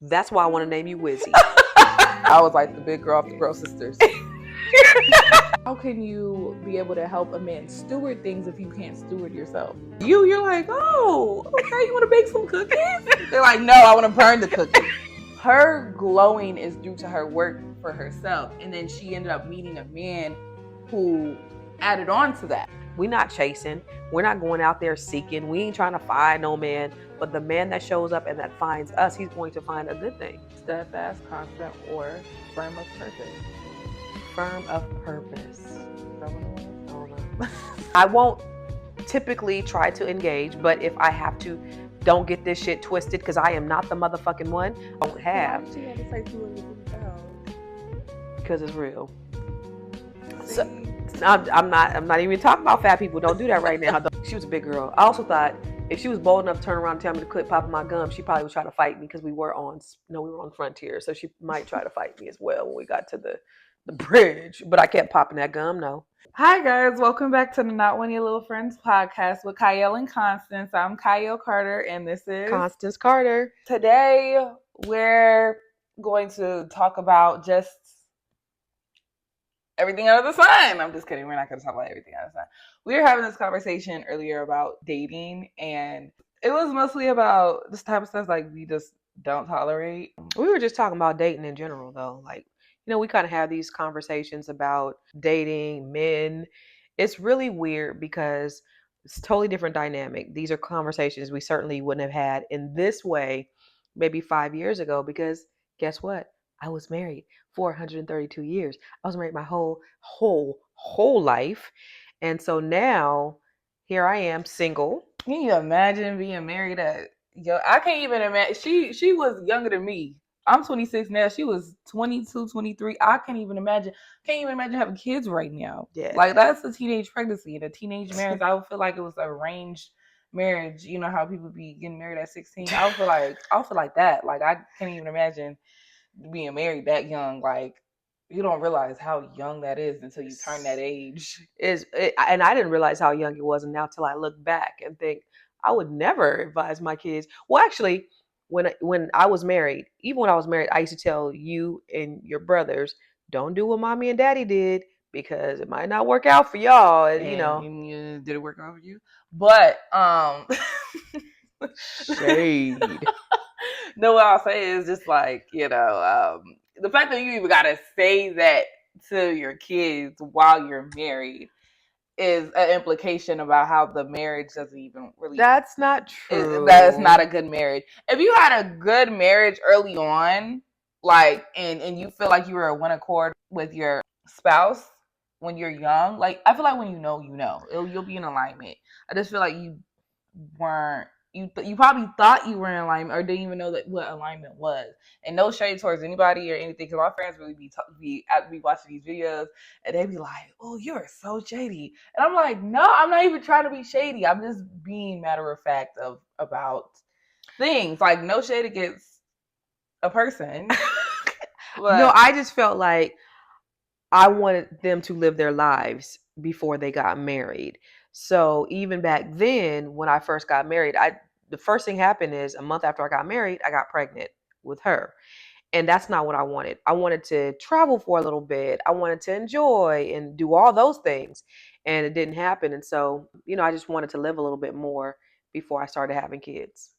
That's why I want to name you Wizzy. I was like the big girl off the Girl Sisters. How can you be able to help a man steward things if you can't steward yourself? You're like, oh, okay, you want to bake some cookies? They're like, no, I want to burn the cookies. Her glowing is due to her work for herself. And then she ended up meeting a man who added on to that. We're not chasing. We're not going out there seeking. We ain't trying to find no man. But the man that shows up and that finds us, he's going to find a good thing. Steadfast, constant, or firm of purpose. Firm of purpose. I don't know. I won't typically try to engage, but if I have to, don't get this shit twisted because I am not the motherfucking one. I don't have. Why did you have to say 250,000? Because it's real. So, I'm not even talking about fat people. Don't do that right now. She was a big girl. I also thought if she was bold enough to turn around and tell me to quit popping my gum, she probably would try to fight me because we were on Frontier. So she might try to fight me as well when we got to the bridge. But I kept popping that gum, no. Hi guys, welcome back to the Not One of Your Little Friends podcast with Chayil and Constance. I'm Chayil Carter and this is Constance Carter. Today we're going to talk about just everything under the sun. I'm just kidding. We're not going to talk about everything under the sun. We were having this conversation earlier about dating, and it was mostly about this type of stuff like we just don't tolerate. We were just talking about dating in general, though. Like, we kind of have these conversations about dating, men. It's really weird because it's a totally different dynamic. These are conversations we certainly wouldn't have had in this way maybe 5 years ago because guess what? I was married for 132 years. I was married my whole life. And so now here I am single. Can you imagine being married at, I can't even imagine. She was younger than me. I'm 26 now. She was 22, 23. I can't even imagine having kids right now. Yeah. Like that's a teenage pregnancy and a teenage marriage. I would feel like it was arranged marriage. You know how people be getting married at 16. I would feel like that. Like I can't even imagine being married that young. Like you don't realize how young that is until you turn that age. And I didn't realize how young it was until I look back and think I would never advise my kids. Well, actually, when I was married, even when I was married, I used to tell you and your brothers, don't do what mommy and daddy did because it might not work out for y'all. And did it work out for you? But shade. No, what I'll say is just like, the fact that you even gotta say that to your kids while you're married is an implication about how the marriage doesn't even really. That's not true. That is not a good marriage. If you had a good marriage early on, like, and you feel like you were in one accord with your spouse when you're young, like, I feel like when you'll be in alignment. I just feel like you weren't. You probably thought you were in alignment or didn't even know what alignment was. And no shade towards anybody or anything, because my friends really be watching these videos and they be like, "Oh, you're so shady," and I'm like, "No, I'm not even trying to be shady. I'm just being matter of fact about things. Like no shade against a person." But no, I just felt like I wanted them to live their lives before they got married. So even back then, when I first got married, the first thing happened is a month after I got married, I got pregnant with her. And that's not what I wanted. I wanted to travel for a little bit. I wanted to enjoy and do all those things. And it didn't happen. And so, I just wanted to live a little bit more before I started having kids.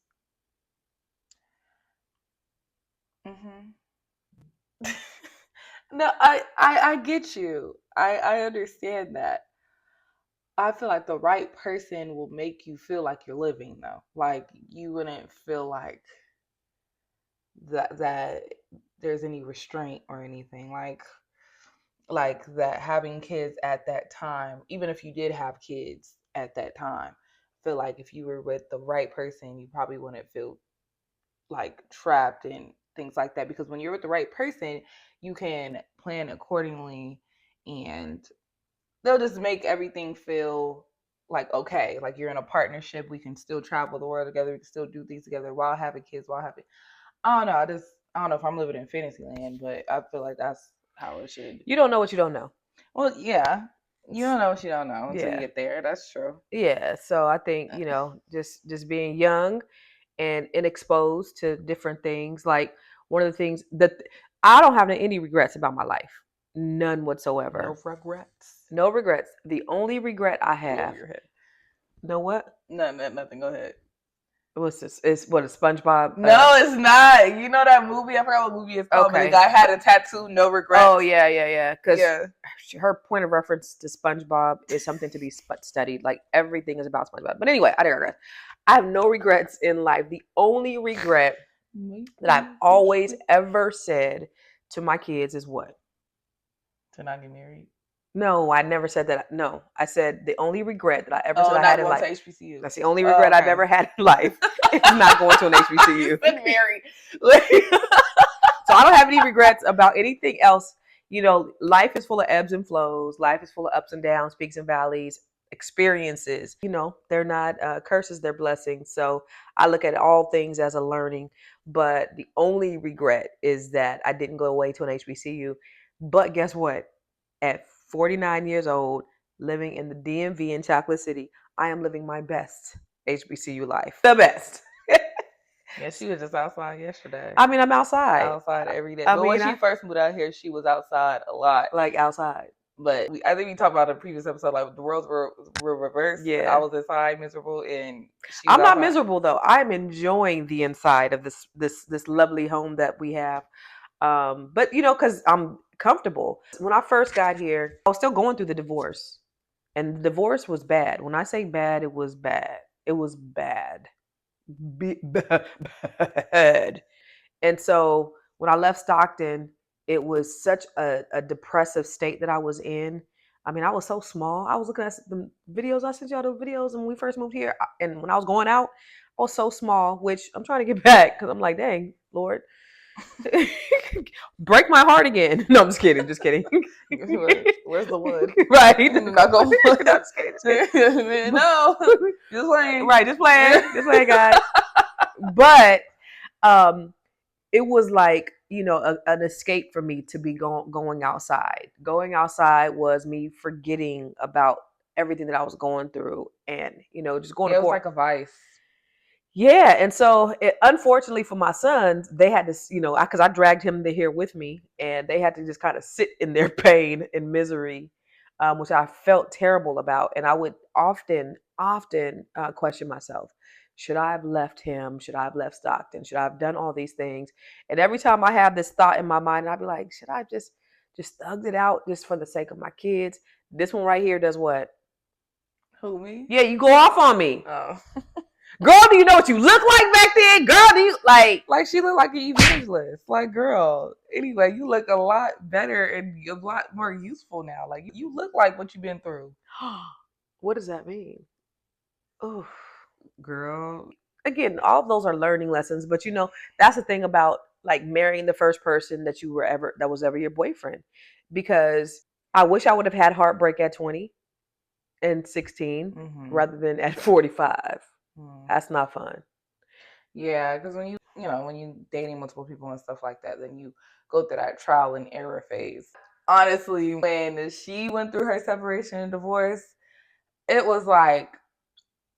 Mm-hmm. No, I get you. I understand that. I feel like the right person will make you feel like you're living though. Like you wouldn't feel like that there's any restraint or anything. Like that having kids at that time, even if you did have kids at that time, I feel like if you were with the right person, you probably wouldn't feel like trapped and things like that. Because when you're with the right person, you can plan accordingly and they'll just make everything feel like okay, like you're in a partnership. We can still travel the world together. We can still do things together while having kids. I don't know. I don't know if I'm living in fantasy land, but I feel like that's how it should. You don't know what you don't know. Well, yeah, you don't know what you don't know until you get there. That's true. Yeah. So I think just being young and exposed to different things. Like one of the things that I don't have any regrets about my life, none whatsoever. No regrets. No regrets. The only regret I Go over have. your head. Know what? No, nothing. Go ahead. What's this? It's what a SpongeBob. No, it's not. You know that movie? I forgot what movie it's called. But Okay. the guy had a tattoo, no regrets. Oh yeah. Because Yeah. her point of reference to SpongeBob is something to be studied. Like everything is about SpongeBob. But anyway, I digress. I have no regrets in life. The only regret that I've always ever said to my kids is what? To not get married. No, I never said that. No, I said the only regret that I ever said I not had in going life. to HBCU. That's the only regret I've ever had in life. It's not going to an HBCU. Been married. So I don't have any regrets about anything else. You know, life is full of ebbs and flows. Life is full of ups and downs, peaks and valleys, experiences. You know, they're not curses, they're blessings. So I look at all things as a learning. But the only regret is that I didn't go away to an HBCU. But guess what? At 49 years old, living in the DMV in Chocolate City, I am living my best HBCU life. The best. Yeah, she was just outside yesterday. I mean, I'm outside. Outside every day. I But mean, when she first moved out here, she was outside a lot. Like outside. But I think we talked about in a previous episode, like the roles were reversed. Yeah. I was inside miserable, and she was I'm not outside. miserable though. I'm enjoying the inside of this lovely home that we have. But you know, because I'm comfortable. When I first got here, I was still going through the divorce, and the divorce was bad. When I say bad, it was bad. It was bad. Bad. And so when I left Stockton, it was such a depressive state that I was in. I mean, I was so small. I was looking at the videos. I sent y'all the videos when we first moved here. And when I was going out, I was so small, which I'm trying to get back because I'm like, dang, Lord. Break my heart again. No, I'm just kidding. Just kidding. Where's the wood? Right. Not go wood. I'm just kidding. No. Just playing. Right. Just playing. Just playing, guys. But it was like, you know, an escape for me to be going outside. Going outside was me forgetting about everything that I was going through, and you know, just going. It was like a vice. Yeah, and so unfortunately for my sons, they had to, you know, because I dragged him here with me, and they had to just kind of sit in their pain and misery, which I felt terrible about, and I would often question myself. Should I have left him? Should I have left Stockton? Should I have done all these things? And every time I have this thought in my mind, I'd be like, should I have just thugged it out just for the sake of my kids? This one right here does what? Who, me? Yeah, you go off on me. Oh. Girl, do you know what you look like back then? Girl, do you like she looked like an evangelist? Like, girl. Anyway, you look a lot better and a lot more useful now. Like, you look like what you've been through. What does that mean? Oh, girl. Again, all of those are learning lessons, but you know, that's the thing about like marrying the first person that was ever your boyfriend. Because I wish I would have had heartbreak at 20 and 16 rather than at 45. That's not fun. Yeah, because when you dating multiple people and stuff like that, then you go through that trial and error phase. Honestly, when she went through her separation and divorce, it was like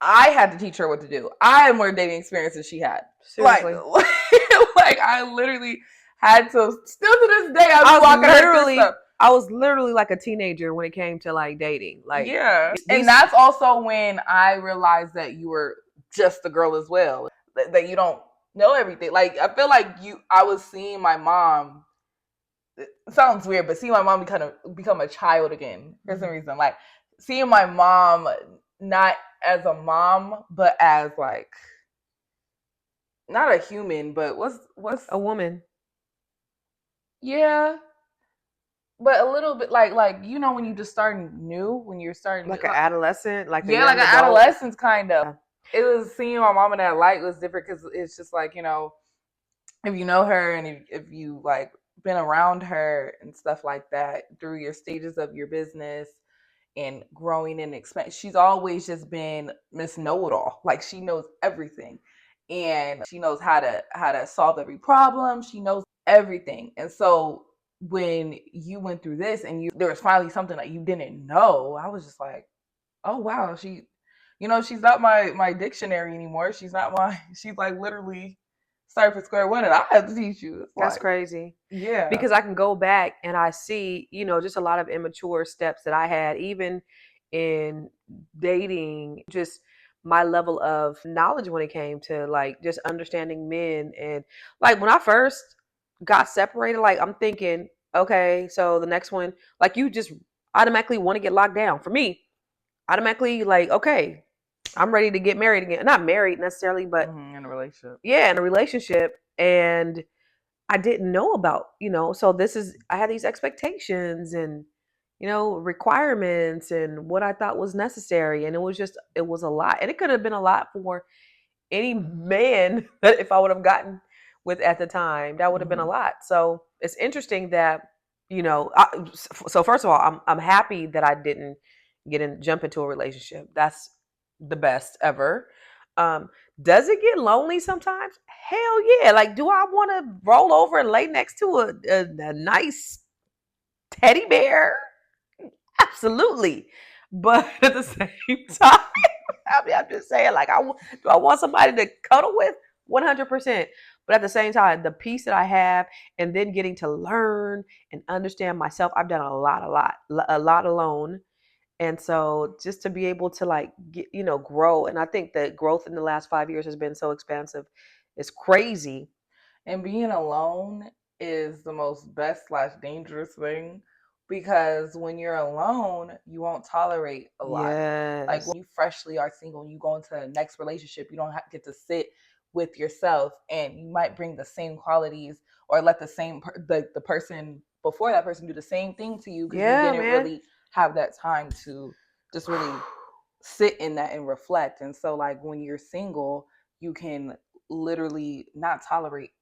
I had to teach her what to do. I had more dating experience than she had. Seriously. Like I literally had to. Still to this day, I'm walking her through stuff. I was literally like a teenager when it came to like dating. Like, yeah, and that's also when I realized that you were just a girl as well. That you don't know everything. Like I feel like I was seeing my mom. It sounds weird, but seeing my mom become a child again for some reason. Like seeing my mom not as a mom, but as like not a human, but what's a woman. Yeah. But a little bit like you know when you just starting new, when you're starting like an adolescent, like yeah, like an adolescence kind of. It was seeing my mom in that light was different because it's just like, you know, if you know her and if you like been around her and stuff like that through your stages of your business and growing and expand, she's always just been Miss Know-It-All. Like she knows everything and she knows how to solve every problem. She knows everything, and so when you went through this and there was finally something that you didn't know, I was just like, oh wow, she You know, she's not my dictionary anymore. She's not my. She's like literally start from square one, and I have to teach you. It's That's like, crazy. yeah. Because I can go back and I see, just a lot of immature steps that I had, even in dating, just my level of knowledge when it came to like just understanding men. And like when I first got separated, like I'm thinking, okay, so the next one, like you just automatically want to get locked down. For me, automatically, like, okay, I'm ready to get married again. Not married necessarily, but In a relationship. yeah, in a relationship. And I didn't know about, so I had these expectations and, requirements and what I thought was necessary. And it was a lot. And it could have been a lot for any man that if I would have gotten with at the time, that would have been a lot. So it's interesting that, so first of all, I'm happy that I didn't jump into a relationship. That's the best ever. Um, does it get lonely sometimes? Hell yeah. Like, do I want to roll over and lay next to a nice teddy bear? Absolutely. But at the same time, I'm just saying, like, do I want somebody to cuddle with? 100%. But at the same time, the peace that I have, and then getting to learn and understand myself, I've done a lot alone. And so just to be able to like get, grow. And I think that growth in the last 5 years has been so expansive. It's crazy. And being alone is the most best slash dangerous thing because when you're alone, you won't tolerate a lot. Like Yes. when you freshly are single and you go into the next relationship, you don't get to sit with yourself, and you might bring the same qualities or let the person before that person do the same thing to you because you didn't really have that time to just really sit in that and reflect. And so like when you're single, you can literally not tolerate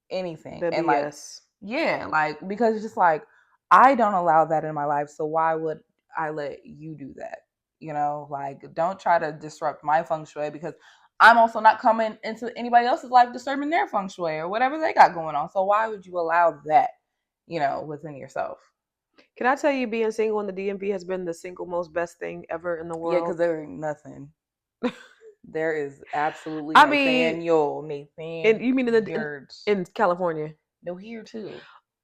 anything. The And like, BS. yeah, like because it's just like I don't allow that in my life, so why would I let you do that? You know, like don't try to disrupt my feng shui because I'm also not coming into anybody else's life disturbing their feng shui or whatever they got going on. So why would you allow that, within yourself? Can I tell you, being single in the DMV has been the single most best thing ever in the Yeah, because world? there ain't nothing. There is absolutely I mean, Nathan, you mean in California? no, here too.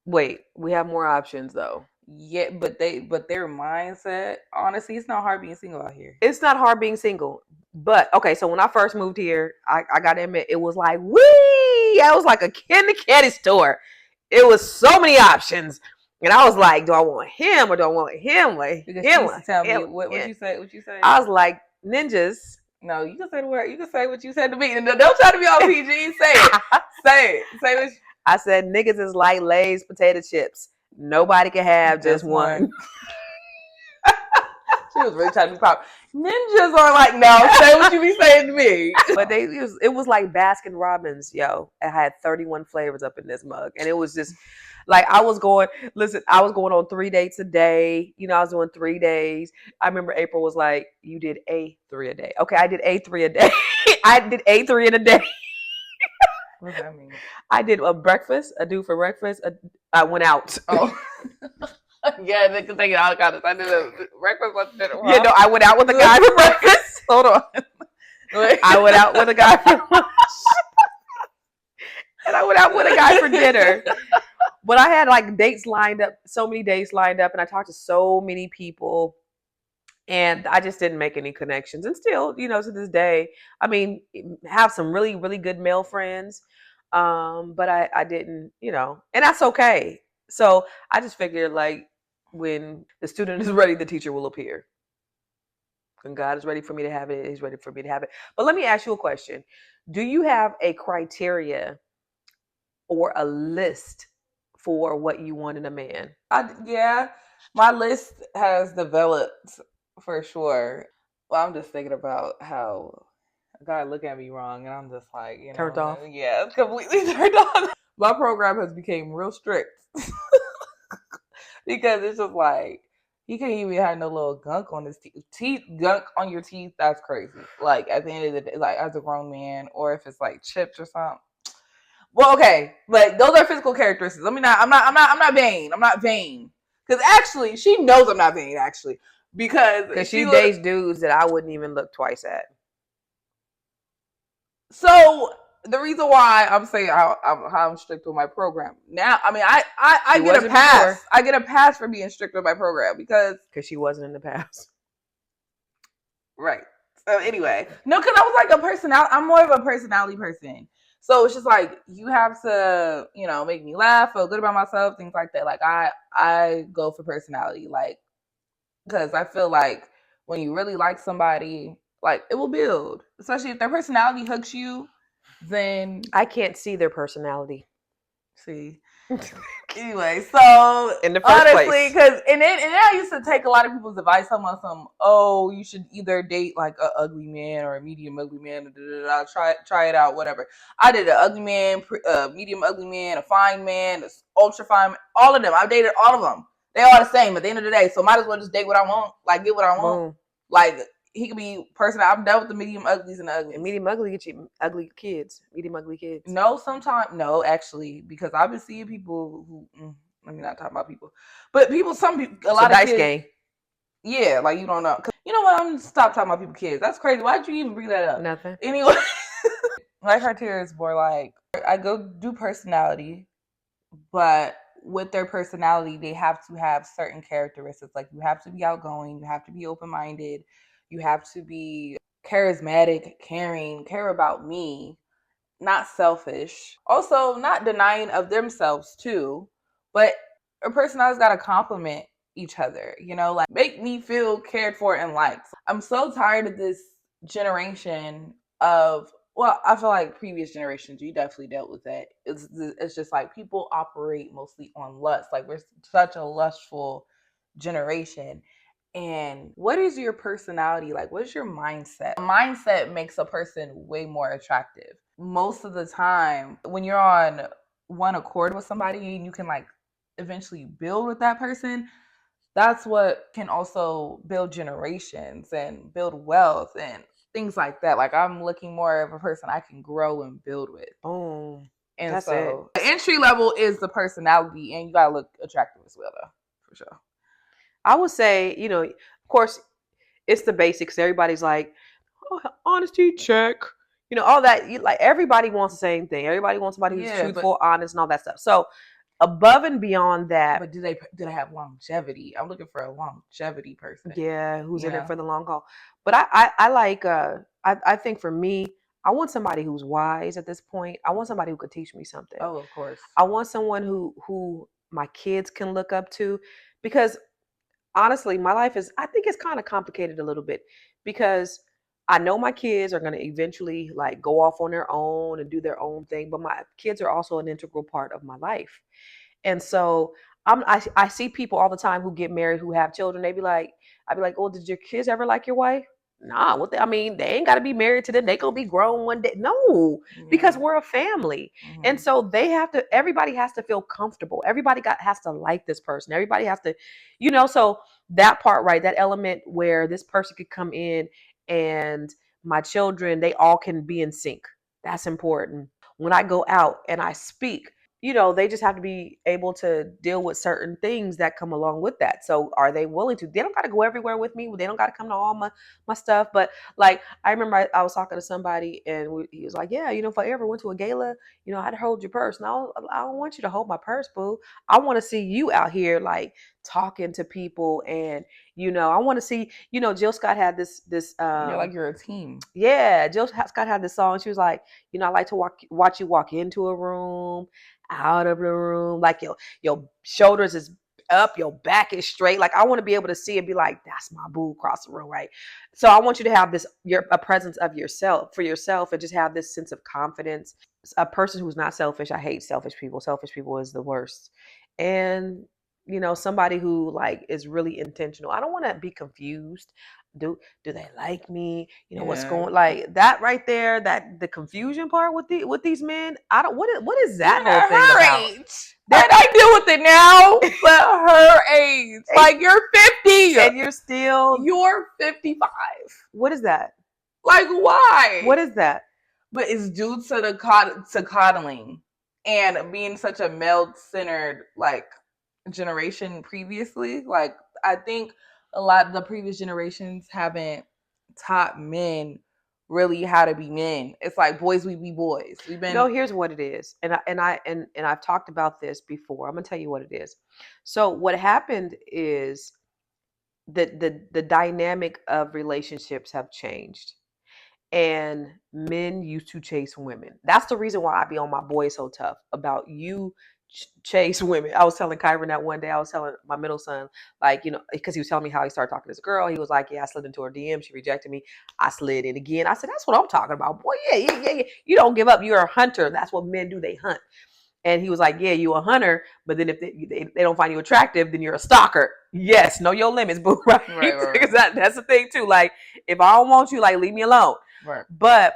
Wait, we have more options though. Yeah, but their mindset, honestly, it's not hard being single out here. It's not hard being single. But okay, so when I first moved here, I gotta admit, it was like, wee! I was like a candy store. It was so many options. And I was like, do I want him or do I want him? Like Because she him, used to tell me him, what him. you say. What you say? I was like, ninjas. No, you can say the word. You can say what you said to me. And don't try to be all PG. Say it. Say it. Say what. I said niggas is like Lay's potato chips. Nobody can have just one. She was really trying to be pop. Ninjas are like, no, say what you be saying to me. But it was like Baskin Robbins, yo. It had 31 flavors up in this mug. And it was just like I was going on 3 dates a day. I was doing 3 days. I remember April was like, you did A3 a day. Okay, I did A3 a day. I did A3 in a day. What does that mean? I did a breakfast, a do for breakfast. I went out. Oh. Yeah, they can take it all kind of. I did a breakfast, lunch, dinner. Huh? Yeah, no, I went out with a guy for breakfast. Hold on. I went out with a guy for lunch. And I went out with a guy for dinner. But I had like dates lined up, so many dates lined up, and I talked to so many people. And I just didn't make any connections. And still, to this day, I mean, have some really, really good male friends. But I didn't, and that's okay. So I just figured like when the student is ready, the teacher will appear. When God is ready for me to have it, He's ready for me to have it. But let me ask you a question. Do you have a criteria or a list for what you want in a man? Yeah, my list has developed for sure. Well, I'm just thinking about how a guy look at me wrong, and I'm just like, Turned off. Yeah, it's completely turned off. My program has become real strict because it's just like he can't even have no little gunk on his teeth. Gunk on your teeth, that's crazy. Like at the end of the day, like as a grown man, or if it's like chips or something. Well, okay, but those are physical characteristics. I'm not vain. I'm not vain. Because actually, she knows I'm not vain, actually. because she dates dudes that I wouldn't even look twice at. So the reason why I'm saying I'm strict with my program now, I mean, I get a pass. Before. I get a pass for being strict with my program because she wasn't in the past. Right. So anyway, no, because I was like a personality. I'm more of a personality person. So it's just like you have to, make me laugh, feel good about myself, things like that. Like I go for personality, like because I feel like when you really like somebody, like it will build. Especially if their personality hooks you, then I can't see their personality. See. Anyway, so in the first honestly, because and then I used to take a lot of people's advice on you should either date like an ugly man or a medium ugly man. Try it out, whatever. I did an ugly man, medium ugly man, a fine man, a ultra fine, all of them. I dated all of them. They all the same at the end of the day. So might as well just date what I want, like get what I want. Boom. Like he could be person. I'm done with the medium uglies and the uglies. And medium ugly get you ugly kids. Medium ugly kids. No, sometimes no, actually, because I've been seeing people who. Let me not talk about people, but people. Some people, a lot of kids. Game. Yeah, like you don't know. You know what? I'm gonna stop talking about people kids. That's crazy. Why'd you even bring that up? Nothing. Anyway, my criteria is more like I go do personality, but with their personality, they have to have certain characteristics. Like you have to be outgoing, you have to be open-minded, you have to be charismatic, caring, care about me, not selfish. Also, not denying of themselves too, but a personality's got to complement each other, like make me feel cared for and liked. I'm so tired of this generation of I feel like previous generations, you definitely dealt with that. It's just like people operate mostly on lust. Like we're such a lustful generation. And what is your personality like? What is your mindset? Mindset makes a person way more attractive. Most of the time, when you're on one accord with somebody and you can like eventually build with that person, that's what can also build generations and build wealth and things like that. Like I'm looking more of a person I can grow and build with. Oh, and that's so it. The entry level is the personality, and you gotta look attractive as well, though, for sure. I would say, of course, it's the basics. Everybody's like, oh, honesty, check. All that. Like everybody wants the same thing. Everybody wants somebody who's truthful, honest, and all that stuff. So above and beyond that, but do they have longevity? I'm looking for a longevity person. Yeah, who's in it for the long haul. But I like I think for me, I want somebody who's wise at this point. I want somebody who could teach me something. Oh, of course. I want someone who my kids can look up to, because honestly, my life is, I think it's kind of complicated a little bit, because I know my kids are going to eventually like go off on their own and do their own thing, but my kids are also an integral part of my life. And so I see people all the time who get married, who have children. I'd be like, oh, did your kids ever like your wife? Nah, they ain't got to be married to them. They gonna be grown one day. No, because we're a family. Mm-hmm. And so everybody has to feel comfortable. Everybody has to like this person. Everybody has to, so that part, right, that element where this person could come in and my children, they all can be in sync. That's important. When I go out and I speak, they just have to be able to deal with certain things that come along with that. So are they willing to? They don't got to go everywhere with me. They don't got to come to all my stuff. But like, I remember I was talking to somebody and he was like, yeah, if I ever went to a gala, I'd hold your purse. No, I don't want you to hold my purse, boo. I want to see you out here like talking to people. And, I want to see, Jill Scott had this, you're like, you're a team. Yeah. Jill Scott had this song. She was like, I like to watch you walk into a room, out of the room, like your shoulders is up, your back is straight. Like I want to be able to see and be like, that's my boo across the room, right? So I want you to have a presence of yourself for yourself, and just have this sense of confidence. A person who's not selfish. I hate selfish people. Selfish people is the worst. And somebody who like is really intentional. I don't want to be confused. Do they like me? What's going, like that right there, that the confusion part with these men. I don't, what is that whole thing her about? Age. That I deal with it now, but her age, like you're 50 and you're 55. What is that? Like why? What is that? But it's due to the coddling and being such a male-centered like generation previously. Like I think a lot of the previous generations haven't taught men really how to be men. It's like boys we be boys. We've No, been here's what it is. And I've talked about this before. I'm gonna tell you what it is. So what happened is the dynamic of relationships have changed. And men used to chase women. That's the reason why I be on my boy so tough about you chase women. I was telling Kyron that one day. I was telling my middle son, like, because he was telling me how he started talking to this girl. He was like, yeah, I slid into her DM. She rejected me. I slid in again. I said, that's what I'm talking about. Boy, yeah, yeah, yeah, yeah. You don't give up. You're a hunter. That's what men do. They hunt. And he was like, yeah, you a hunter, but then if they don't find you attractive, then you're a stalker. Yes, know your limits, boo, right? Because that's the thing too. Like, if I don't want you, like, leave me alone. Right. But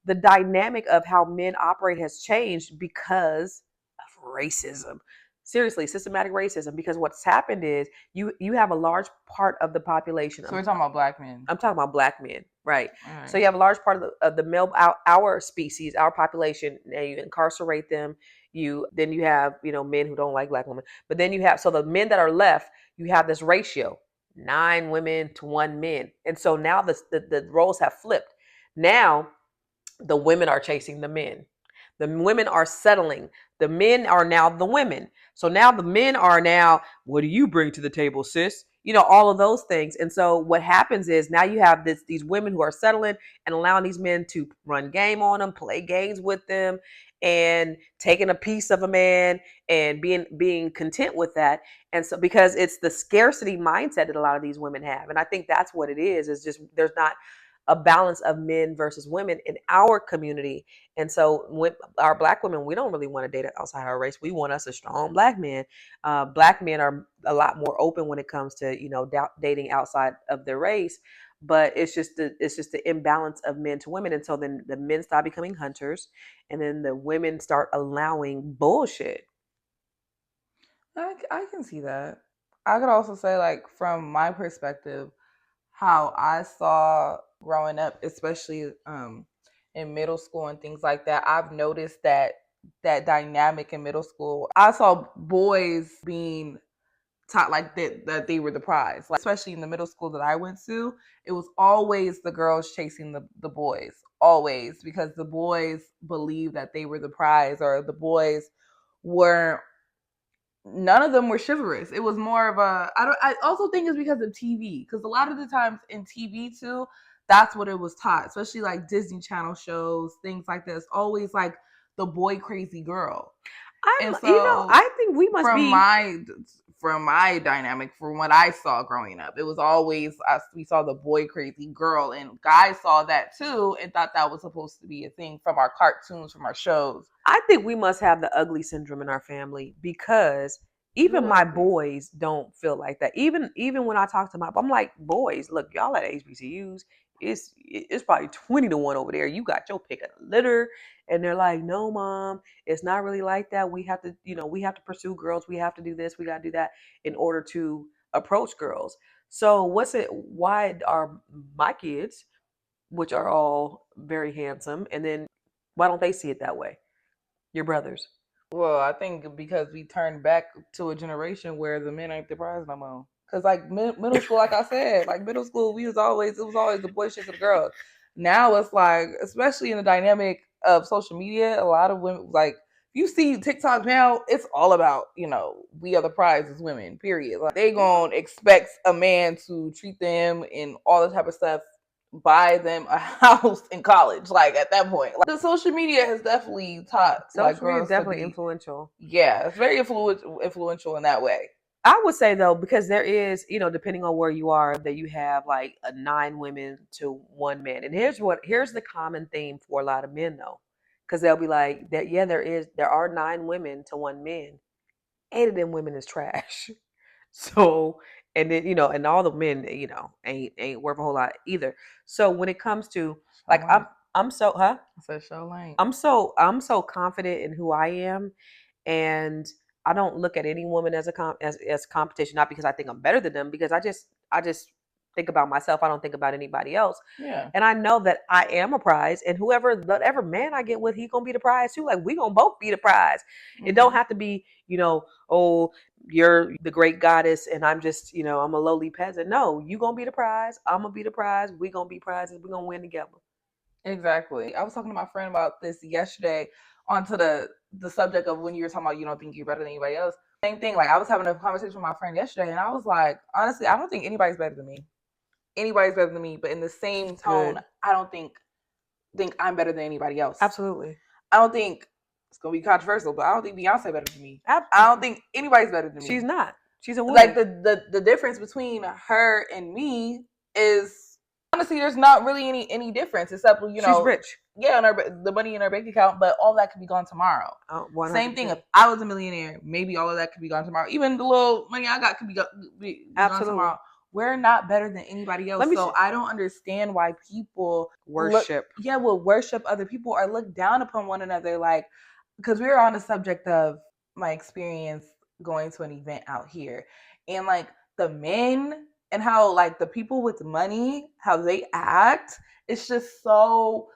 the dynamic of how men operate has changed because of racism. Seriously, systematic racism. Because what's happened is you have a large part of the population. So we're talking about black men. I'm talking about black men, right? Right. So you have a large part of the male, our species, our population, and you incarcerate them. Then you have men who don't like black women, but then you have, so the men that are left, you have this ratio, 9 women to 1 man, and so now the roles have flipped. Now the women are chasing the men. The women are settling. The men are now the women. So now the men are now, what do you bring to the table, sis? All of those things. And so what happens is now you have these women who are settling and allowing these men to run game on them, play games with them, and taking a piece of a man and being content with that. And so because it's the scarcity mindset that a lot of these women have. And I think that's what it is just there's not a balance of men versus women in our community. And so with our black women, we don't really want to date outside our race. We want us a strong black man. Black men are a lot more open when it comes to dating outside of their race. But it's just the imbalance of men to women, and so then the men start becoming hunters, and then the women start allowing bullshit. I can see that. I could also say, like, from my perspective, how I saw growing up, especially in middle school and things like that. I've noticed that dynamic in middle school. I saw boys being taught like that they were the prize. Like, especially in the middle school that I went to, it was always the girls chasing the boys, always, because the boys believed that they were the prize, or the boys were, none of them were chivalrous. It was more of a, I also think it's because of TV, because a lot of the times in TV too, that's what it was taught, especially like Disney Channel shows, things like this. Always like the boy crazy girl. And so I think we must from be. my dynamic, from what I saw growing up, it was always us. We saw the boy crazy girl, and guys saw that too and thought that was supposed to be a thing from our cartoons, from our shows. I think we must have the ugly syndrome in our family, because even my boys don't feel like that. Even when I talk to I'm like, boys, look, y'all at HBCUs, it's probably 20 to 1 over there. You got your pick of the litter, and they're like, no, mom, it's not really like that. We have to, we have to pursue girls. We have to do this. We got to do that in order to approach girls. So why are my kids, which are all very handsome, and then why don't they see it that way? Your brothers. Well, I think because we turned back to a generation where the men ain't the prize no more. Cause like middle school, like I said, like middle school, it was always the boys chasing the girls. Now it's like, especially in the dynamic of social media, a lot of women, like, you see TikTok now, it's all about, we are the prize as women, period. Like, they gonna expect a man to treat them and all that type of stuff, buy them a house in college. Like, at that point, like, the social media has definitely taught like Social media is girls to definitely be, influential. yeah, it's very influential in that way. I would say though, because there is, depending on where you are, that you have like 9 women to 1 man. And here's the common theme for a lot of men though. Because they'll be like that, yeah, there are 9 women to 1 man. 8 of them women is trash. So, and then, and all the men, ain't worth a whole lot either. So when it comes to, like, I'm so, huh? I said show lane. I'm so confident in who I am, and I don't look at any woman as as competition. Not because I think I'm better than them, because I just think about myself. I don't think about anybody else. Yeah. And I know that I am a prize, and whatever man I get with, he gonna be the prize too. Like, we gonna both be the prize. It don't have to be, oh, you're the great goddess and I'm just, I'm a lowly peasant. No, you gonna be the prize. I'm gonna be the prize. We gonna be prizes. We gonna win together. Exactly. I was talking to my friend about this yesterday onto the subject of when you were talking about you don't think you're better than anybody else. Same thing. Like I was having a conversation with my friend yesterday and I was like, honestly, I don't think anybody's better than me. Anybody's better than me, but in the same tone, Good. I don't think I'm better than anybody else. Absolutely. I don't think it's gonna be controversial, but I don't think Beyonce better than me. I don't think anybody's better than me. She's not. She's a woman. Like the difference between her and me is honestly there's not really any difference except she's rich. Yeah, the money in her bank account, but all that could be gone tomorrow. 100%. Same thing. If I was a millionaire, maybe all of that could be gone tomorrow. Even the little money I got could be gone tomorrow. We're not better than anybody else. So I don't understand why people worship. Will worship other people or look down upon one another. Like, because we were on the subject of my experience going to an event out here, and like the men and how like the people with money, how they act, it's just so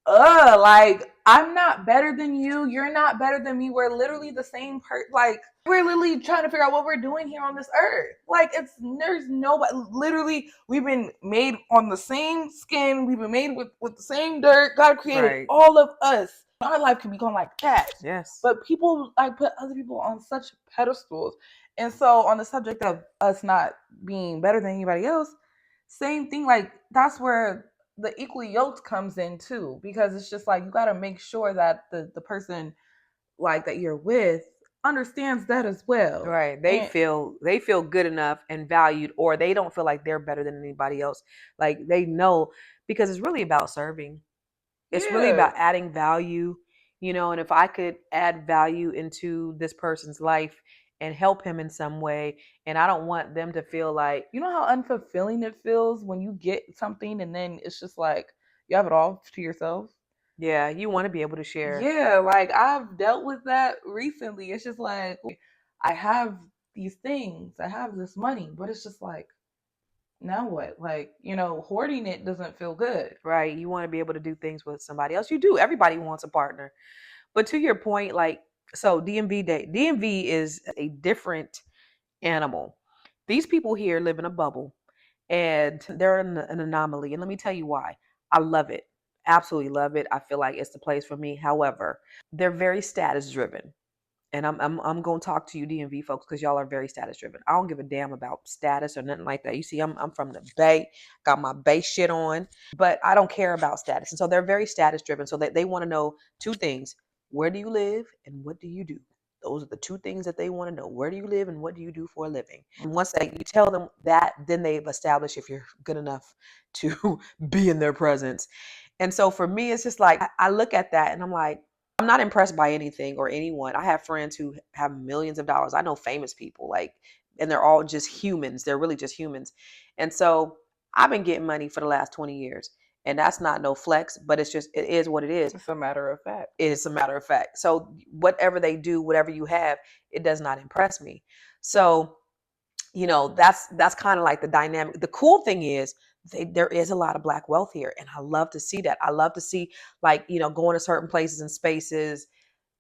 like I'm not better than you, you're not better than me, we're literally the same person. Like we're literally trying to figure out what we're doing here on this earth. Like there's nobody, literally we've been made on the same skin, we've been made with the same dirt. God created all of us. Our life can be going like that. Yes. But people like put other people on such pedestals. And so on the subject of us not being better than anybody else, same thing, like that's where the equally yoked comes in too, because it's just like you got to make sure that the person like that you're with understands that as well. Right. They feel good enough and valued, or they don't feel like they're better than anybody else. Like they know, because it's really about serving. It's really about adding value, and if I could add value into this person's life and help him in some way, and I don't want them to feel like, how unfulfilling it feels when you get something and then it's just like you have it all to yourself. Yeah, you want to be able to share. Yeah, like I've dealt with that recently. It's just like I have these things, I have this money, but it's just like, now what? Like, hoarding it doesn't feel good. Right. You want to be able to do things with somebody else. You do. Everybody wants a partner. But to your point, like, so DMV is a different animal. These people here live in a bubble and they're an anomaly. And let me tell you why. I love it. Absolutely love it. I feel like it's the place for me. However, they're very status driven. And I'm going to talk to you DMV folks, because y'all are very status driven. I don't give a damn about status or nothing like that. You see, I'm from the Bay, got my Bay shit on, but I don't care about status. And so they're very status driven. So they want to know two things: where do you live and what do you do? Those are the two things that they want to know. Where do you live and what do you do for a living? And once you tell them that, then they've established if you're good enough to be in their presence. And so for me, it's just like I look at that and I'm like, I'm not impressed by anything or anyone. I have friends who have millions of dollars. I know famous people, like, and they're all just humans. They're really just humans. And so I've been getting money for the last 20 years. And that's not no flex, but it is what it is. It's a matter of fact. It's a matter of fact. So whatever they do, whatever you have, it does not impress me. So, that's kind of like the dynamic. The cool thing is there is a lot of Black wealth here. And I love to see that. I love to see, like, going to certain places and spaces,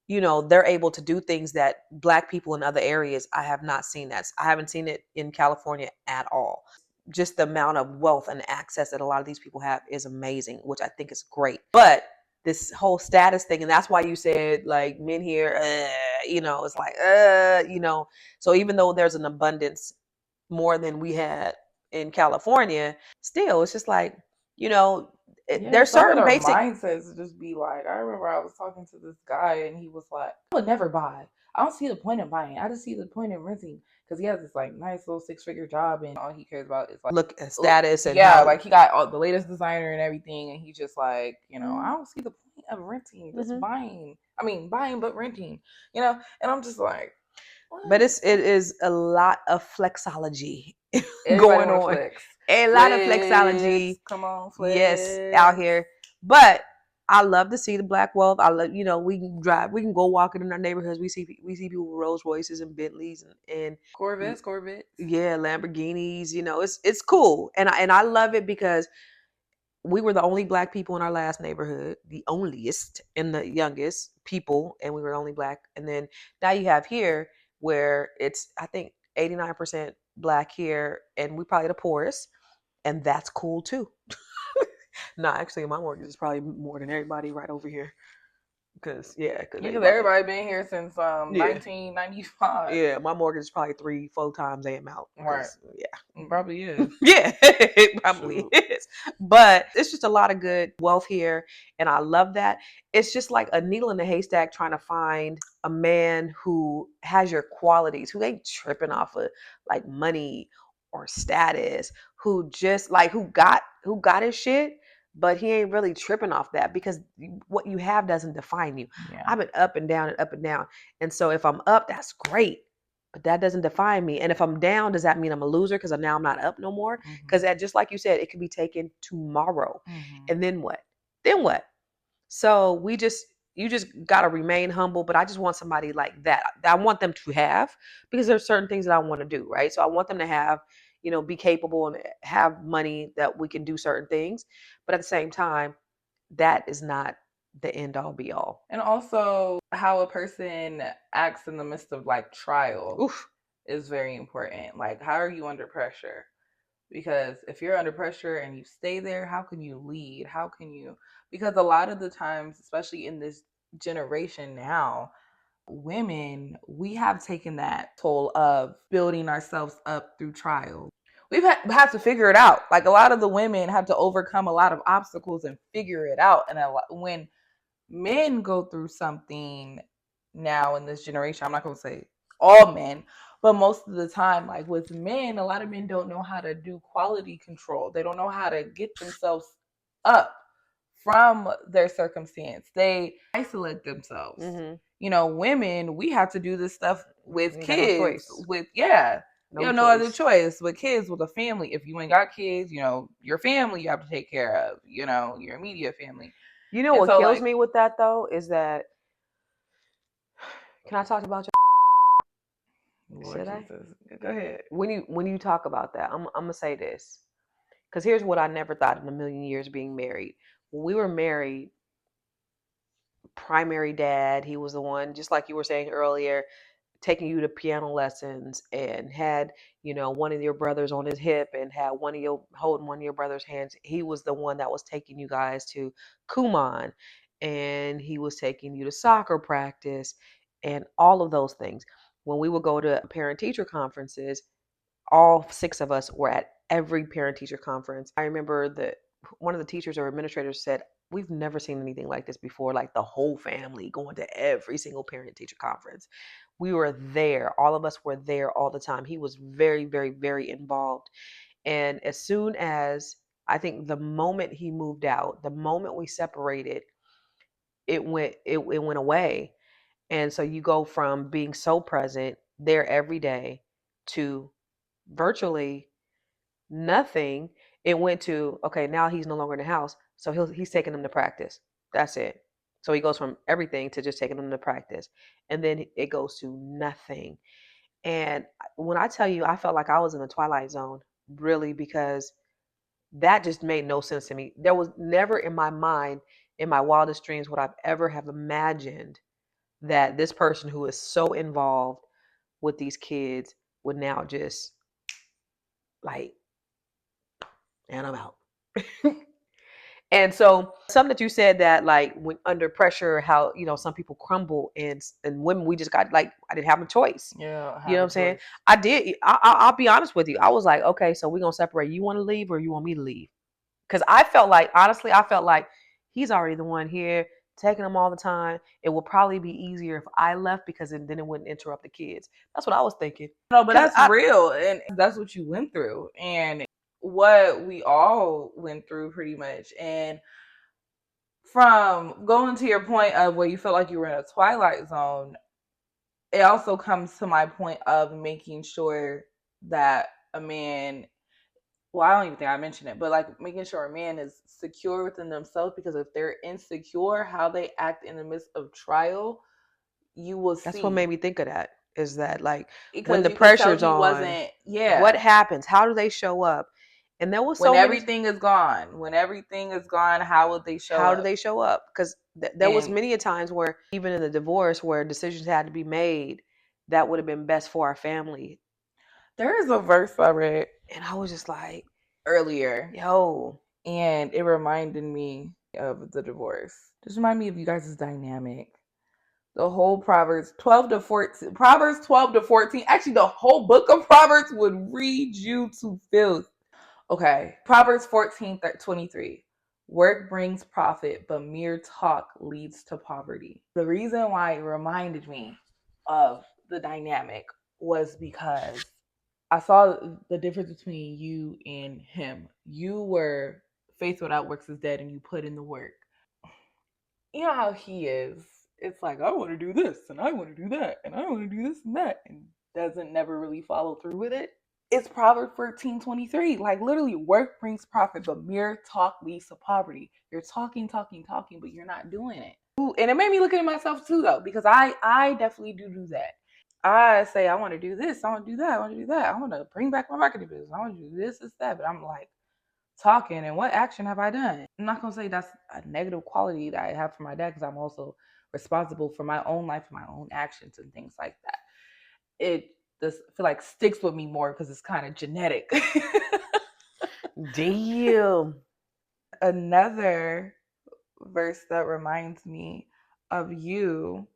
they're able to do things that Black people in other areas, I have not seen that. I haven't seen it in California at all. Just the amount of wealth and access that a lot of these people have is amazing, which I think is great. But this whole status thing, and that's why you said, like, men here, it's like, so even though there's an abundance more than we had in California, still, it's just like, there's certain basic mindsets just be like, I remember I was talking to this guy and he was like, I would never buy. I don't see the point in buying. I just see the point in renting, because he has this like nice little 6-figure job and all he cares about is like look at status and like he got all the latest designer and everything, and he's just like, I don't see the point of renting, just buying. I mean, buying but renting, and I'm just like, what? But it is a lot of flexology going on. Flex. A lot of flexology. Come on, flex. Yes, out here. But I love to see the black wealth. I love, we can drive, we can go walking in our neighborhoods. We see people with Rolls Royces and Bentleys and Corvettes. yeah, Lamborghinis. It's cool, and I love it because we were the only black people in our last neighborhood, the onlyest and the youngest people, and we were only black. And then now you have here where it's, I think, 89% black here, and we probably the poorest, and that's cool too. No, actually, my mortgage is probably more than everybody right over here. Cause yeah, cause they Because about to, everybody been here since yeah, 1995. yeah. My mortgage is probably 3-4 times the amount. Right. Cause yeah, It probably is. yeah, it probably Shoot. is. But it's just a lot of good wealth here, and I love that. It's just like a needle in a haystack trying to find a man who has your qualities, who ain't tripping off of like money or status, who just like who got his shit, but he ain't really tripping off that because what you have doesn't define you. Yeah. I've been up and down and up and down. And so if I'm up, that's great. But that doesn't define me. And if I'm down, does that mean I'm a loser because now I'm not up no more? Because that, just like you said, it could be taken tomorrow. And then what? Then what? So you just gotta remain humble. But I just want somebody like that. I want them to have, because there's certain things that I want to do, right? So I want them to have, be capable and have money that we can do certain things. But at the same time, that is not the end all be all. And also how a person acts in the midst of like trial Oof. is very important. Like, how are you under pressure? Because if you're under pressure and you stay there, how can you lead? How can you? Because a lot of the times, especially in this generation now, women, we have taken that toll of building ourselves up through trials. Have to figure it out. Like, a lot of the women have to overcome a lot of obstacles and figure it out. And when men go through something now in this generation, I'm not going to say all men, but most of the time, like with men, a lot of men don't know how to do quality control. They don't know how to get themselves up from their circumstance. They isolate themselves. Women, we have to do this stuff with kids, with no other choice. With kids, with a family. If you ain't got kids, your family you have to take care of. Your immediate family. What kills me with that though is that, can I talk about your? Lord Jesus, go ahead. When you talk about that, I'm gonna say this, because here's what I never thought in a million years being married. When we were married, primary dad, he was the one, just like you were saying earlier, taking you to piano lessons, and had one of your brothers on his hip and had holding one of your brother's hands. He was the one that was taking you guys to Kumon, and he was taking you to soccer practice and all of those things. When we would go to parent teacher conferences, all 6 of us were at every parent teacher conference. I remember that one of the teachers or administrators said, "We've never seen anything like this before, like the whole family going to every single parent teacher conference." We were there. All of us were there all the time. He was very, very, very involved. And as soon as, I think the moment he moved out, the moment we separated, it went away. And so you go from being so present there every day to virtually nothing. It went to, okay, now he's no longer in the house, so he's taking them to practice. That's it. So he goes from everything to just taking them to practice, and then it goes to nothing. And when I tell you, I felt like I was in the twilight zone, really, because that just made no sense to me. There was never in my mind, in my wildest dreams, would I've ever have imagined that this person who is so involved with these kids would now just like, and I'm out. And so something that you said, that like when under pressure, how some people crumble, and women, we just got like, I didn't have a choice. Yeah, You know what I'm saying? I did. I'll be honest with you. I was like, okay, so we're gonna separate. You want to leave or you want me to leave? Because I felt like, honestly, I felt like he's already the one here taking them all the time. It would probably be easier if I left, because then it wouldn't interrupt the kids. That's what I was thinking. No, but that's real, and that's what you went through, and what we all went through pretty much. And from going to your point of where you felt like you were in a twilight zone, it also comes to my point of making sure that a man well, I don't even think I mentioned it, but like making sure a man is secure within themselves, because if they're insecure, how they act in the midst of trial, you will That's what made see. me think of that. Is that like when Because the you could tell pressure's he on, wasn't, what yeah. happens? How do they show up? And there was When so many. everything is gone, when everything is gone, how would they show How do up? they show up? Because there was And many a times where even in the divorce where decisions had to be made that would have been best for our family, there is a verse I read and I was just like, earlier, yo, and it reminded me of the divorce. Just remind me of you guys' dynamic. The whole Proverbs 12 to 14. Proverbs 12 to 14. Actually, the whole book of Proverbs would read you to filth. Okay. Proverbs 14 23. Work brings profit, but mere talk leads to poverty. The reason why it reminded me of the dynamic was because I saw the difference between you and him. You were faith without works is dead, and you put in the work. You know how he is. It's like, I want to do this and I want to do that and I want to do this and that, and doesn't never really follow through with it. It's Proverbs 13:23. Like, literally, work brings profit, but mere talk leads to poverty. You're talking, talking, talking, but you're not doing it. Ooh, and it made me look at myself too, though, because I definitely do that. I say I want to do this, I want to do that, I want to do that, I want to bring back my marketing business, I want to do this, that, but I'm like, talking, and what action have I done? I'm not gonna say that's a negative quality that I have for my dad, because I'm also responsible for my own life, my own actions, and things like that. It just feel like sticks with me more because it's kind of genetic. damn. Another verse that reminds me of you.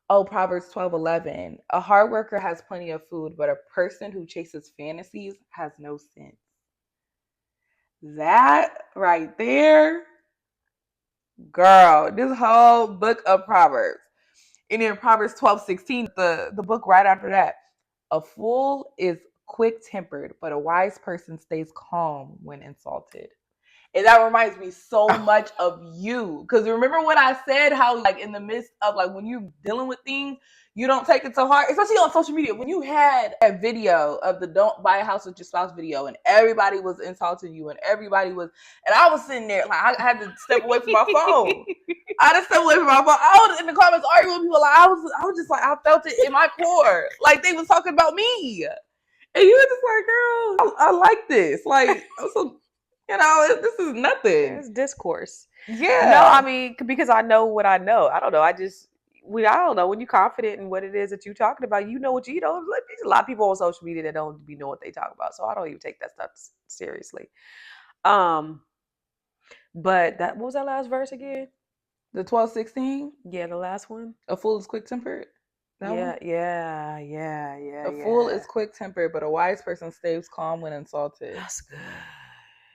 Oh, Proverbs 12:11. A hard worker has plenty of food, but a person who chases fantasies has no sense. That right there, girl, this whole book of Proverbs. And in Proverbs 12:16, the book right after that, a fool is quick tempered, but a wise person stays calm when insulted. And that reminds me so much of you. Because remember when I said how, like, in the midst of, like, when you're dealing with things, you don't take it to heart, especially on social media. When you had a video of the Don't Buy a House with Your Spouse video, and everybody was insulting you, and everybody was, and I was sitting there, like, I had to step away from my phone. I had to step away from my phone. I was in the comments arguing with people. Like, I was just like, I felt it in my core. Like, they was talking about me. And you were just like, girl, I like this. Like, so, this is nothing. It's discourse. No, I Yeah. mean, because I know what I know. I don't know. I don't know. When you're confident in what it is that you're talking about, you know what you know. Like, there's a lot of people on social media that don't be know what they talk about. So I don't even take that stuff seriously. Um, but that what was that last verse again? The 12:16, Yeah, the last one. a fool is quick tempered. That one? Yeah, yeah, yeah, yeah, A fool yeah. is quick tempered, but a wise person stays calm when insulted. That's good.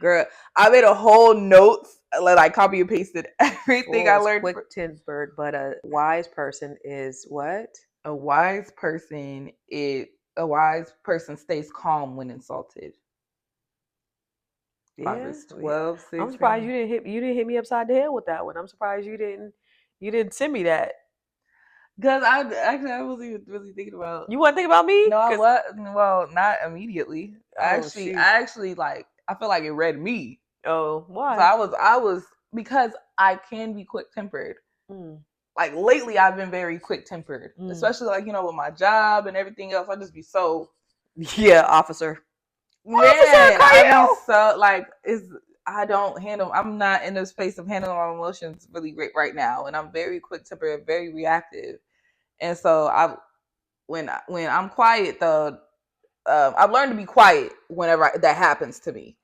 Girl, I made a whole notes, like copy and pasted everything Fool I is learned. quick tempered, but a wise person is what? A wise person a wise person stays calm when insulted. Yeah, Proverbs yeah. 12, I'm surprised 16. you didn't hit me upside the head with that one. I'm surprised you didn't send me that. Because I wasn't even really thinking about. You want to think about me? No, I Cause was. Well, not immediately. oh shoot. I actually, like, I feel like it read me. Oh So why? I was, because I can be quick tempered. Mm, Like, lately, I've been very quick tempered, mm. especially, like, with my job and everything else. I just be so, Yeah, officer. Officer man. I be Kyle. so, like, I don't handle. I'm not in the space of handling my emotions really great right now, and I'm very quick tempered, very reactive. And so when I'm quiet though, I've learned to be quiet whenever that happens to me.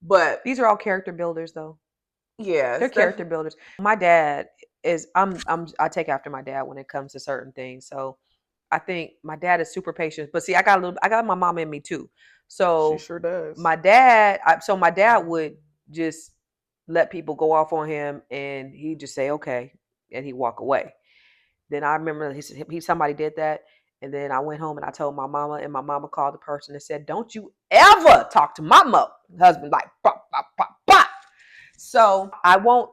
But These are all character builders, though. yeah, They're it's character definitely. builders. My dad is. I take after my dad when it comes to certain things. So I think my dad is super patient. But see, I got my mom in me too. She So sure does. my dad would just let people go off on him, and he'd just say okay, and he'd walk away. Then I remember somebody did that, and then I went home and I told my mama, and my mama called the person and said, "Don't you ever talk to my husband like pop pop pop pop." So I won't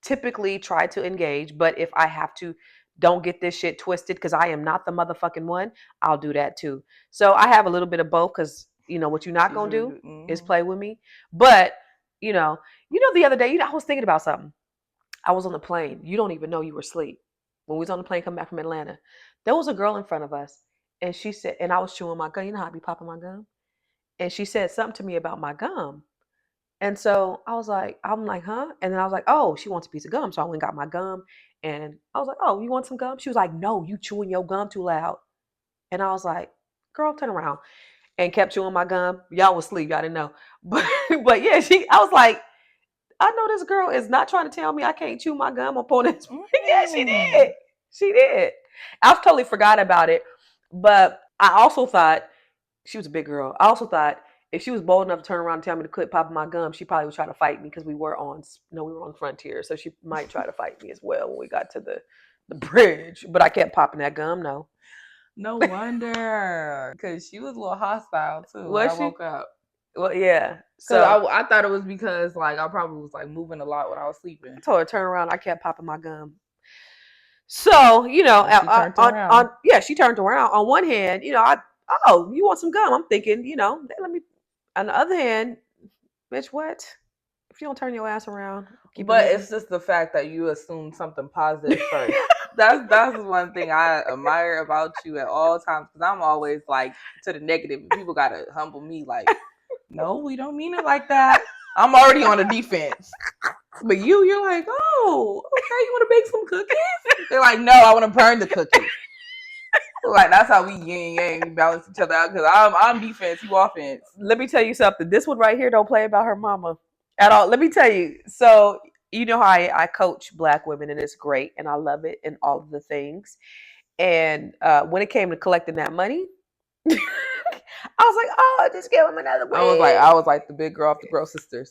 typically try to engage, but if I have to, don't get this shit twisted because I am not the motherfucking one, I'll do that too. So I have a little bit of both because What you're not She's gonna really do good. is play with me. But the other day, I was thinking about something. I was on the plane. You don't even know you were asleep. When we was on the plane coming back from Atlanta, there was a girl in front of us, and she said, and I was chewing my gum. You know how I be popping my gum? And she said something to me about my gum. And so I'm like, huh? And then I was like, oh, she wants a piece of gum. So I went and got my gum. And I was like, oh, you want some gum? She was like, no, you chewing your gum too loud. And I was like, girl, turn around. And kept chewing my gum. Y'all was asleep. Y'all didn't know. But yeah, I was like, I know this girl is not trying to tell me I can't chew my gum upon this. Yeah, she did. She did. I totally forgot about it. But I also thought she was a big girl. I also thought if she was bold enough to turn around and tell me to quit popping my gum, she probably would try to fight me because we were on Frontier, so she might try to fight me as well when we got to the bridge. But I kept popping that gum. No, No wonder, because she was a little hostile too when I was she? woke up. Well, yeah. Because So I thought it was because like I probably was like moving a lot when I was sleeping. I told her to turn around. I kept popping my gum. So But she turned around. she turned around. On one hand, you want some gum? I'm thinking, let me. On the other hand, bitch, what? If you don't turn your ass around, keep it But moving. it's just the fact that you assume something positive first. That's one thing I admire about you at all times, because I'm always like to the negative. People gotta humble me. Like, no, we don't mean it like that. I'm already on the defense. But you're like, oh, okay, you want to bake some cookies? They're like, no, I want to burn the cookies. Like, that's how we yin yang, we balance each other out. Because I'm defense, you offense. Let me tell you something. This one right here don't play about her mama at all. Let me tell you. So you know how I coach Black women, and it's great, and I love it, and all of the things. And when it came to collecting that money, I was like, oh, just give him another wig. I was like the big girl off the Girl Sisters.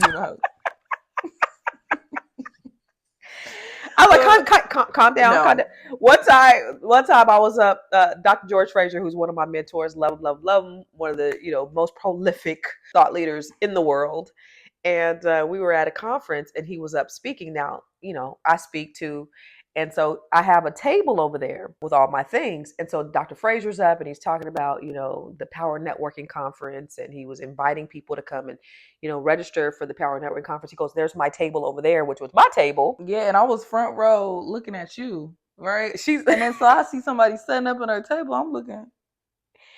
You know. I was like, calm down, No. calm down. One time I was up, Dr. George Fraser, who's one of my mentors, love him, one of the most prolific thought leaders in the world. And we were at a conference, and he was up speaking. Now, I speak to, and so I have a table over there with all my things. And so Dr. Fraser's up, and he's talking about, the Power Networking Conference, and he was inviting people to come and, register for the Power Networking Conference. He goes, there's my table over there, which was my table. Yeah, and I was front row looking at you, right? And then so I see somebody setting up at her table. I'm looking.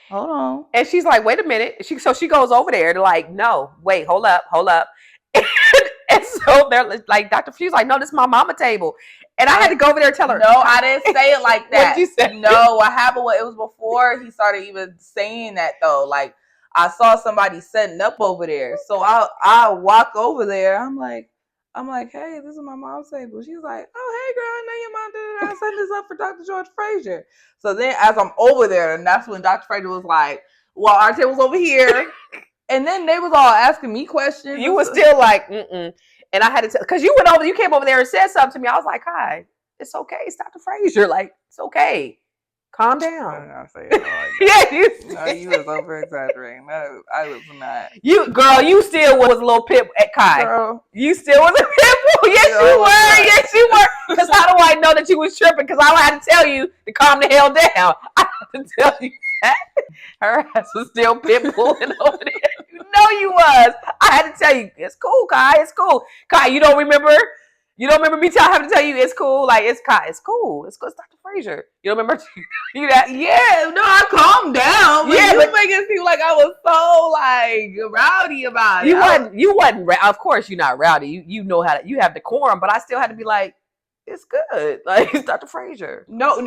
Hold on. And she's like, wait a minute. So she goes over there to like, no, wait, hold up. And so they're like, she's like, no, this is my mama table. And I had to go over there and tell her. No, I didn't say it like that. What did you say? No, what happened was, it was before he started even saying that though. Like, I saw somebody setting up over there. So I walk over there. I'm like, hey, this is my mom's table. She's like, oh, hey, girl, I know your mom. I set this up for Dr. George Fraser. So then as I'm over there, and that's when Dr. Fraser was like, well, our table's over here. And then they was all asking me questions. You were still like, mm-mm. And I had to tell, because you came over there and said something to me. I was like, hi, it's okay. It's Dr. Fraser. Like, it's okay. Calm down. I did not say it like that. You was over exaggerating. No, I was not. You still was a little pit at Kai. Girl. You still was a pit bull. Yes, you were. Yes, you were. Because how do I know that you was tripping? Because I had to tell you to calm the hell down. I had to tell you that. Her ass was still pit bulling over there. You know you was. I had to tell you, it's cool, Kai. It's cool. Kai, you don't remember? You don't remember me having to tell you it's cool? Like, it's Kai. It's cool. It's cool. It's Dr. Fraser. You don't remember? Yeah, no, I calmed down. But you make it seem like I was so like rowdy about it. You wasn't. Of course, you're not rowdy. You know how to. You have decorum, but I still had to be like, it's good. Like, it's Dr. Fraser. No.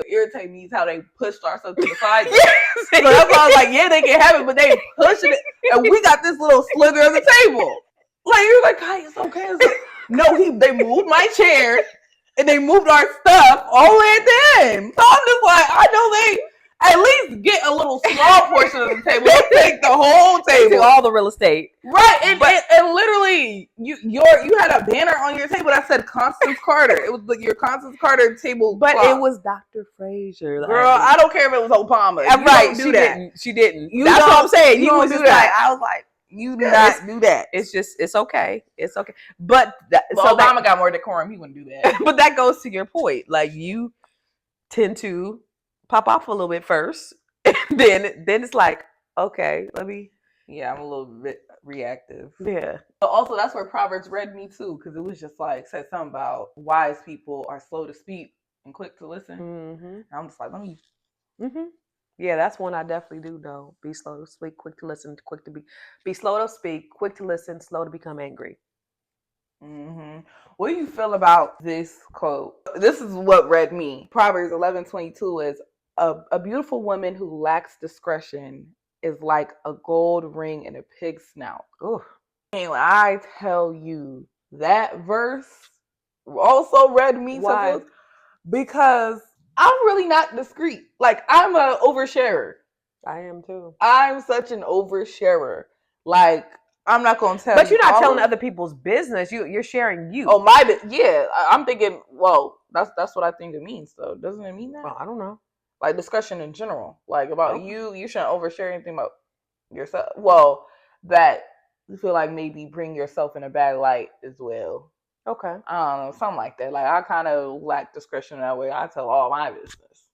Irritate me is how they pushed ourselves to the side. So that's why I was like, yeah, they can have it, but they pushing it, and we got this little slither of the table. Like, you're like, hi, it's okay. No, they moved my chair and they moved our stuff all the way at the end. So I'm just like, I know they at least get a little small portion of the table. They take the whole table, all the real estate, right? And literally, you had a banner on your table that said Constance Carter. It was like your Constance Carter table, but it was Dr. Fraser. Girl, I don't care if it was Obama. Right? She didn't. That's what I'm saying. You was just like, I was like. You do not do that. It's okay. It's okay. But Obama got more decorum. He wouldn't do that. But that goes to your point. Like, you tend to pop off a little bit first, And then it's like, okay, let me. Yeah, I'm a little bit reactive. Yeah. But also, that's where Proverbs read me too, because it was just like, said something about wise people are slow to speak and quick to listen. Mm-hmm. And I'm just like, let me. Mm-hmm. Yeah, that's one I definitely do know. Be slow to speak, quick to listen, quick to be slow to speak, quick to listen, slow to become angry. Mm-hmm. What do you feel about this quote? This is what read me. Proverbs 11:22 is a beautiful woman who lacks discretion is like a gold ring in a pig's snout. Ooh. And when I tell you that verse also read me to Why? feel, because I'm really not discreet. Like, I'm a oversharer. I am too. I'm such an oversharer. Like, I'm not gonna tell But you you're not all telling of. other people's business. You're sharing you. Oh my, yeah. I'm thinking. Well, that's what I think it means. Though, doesn't it mean that? Well, I don't know. Like discussion in general, like about Okay. you shouldn't overshare anything about yourself. Well, that you feel like maybe bring yourself in a bad light as well. Okay. I don't know, something like that. Like I kind of lack discretion that way. I tell all my business,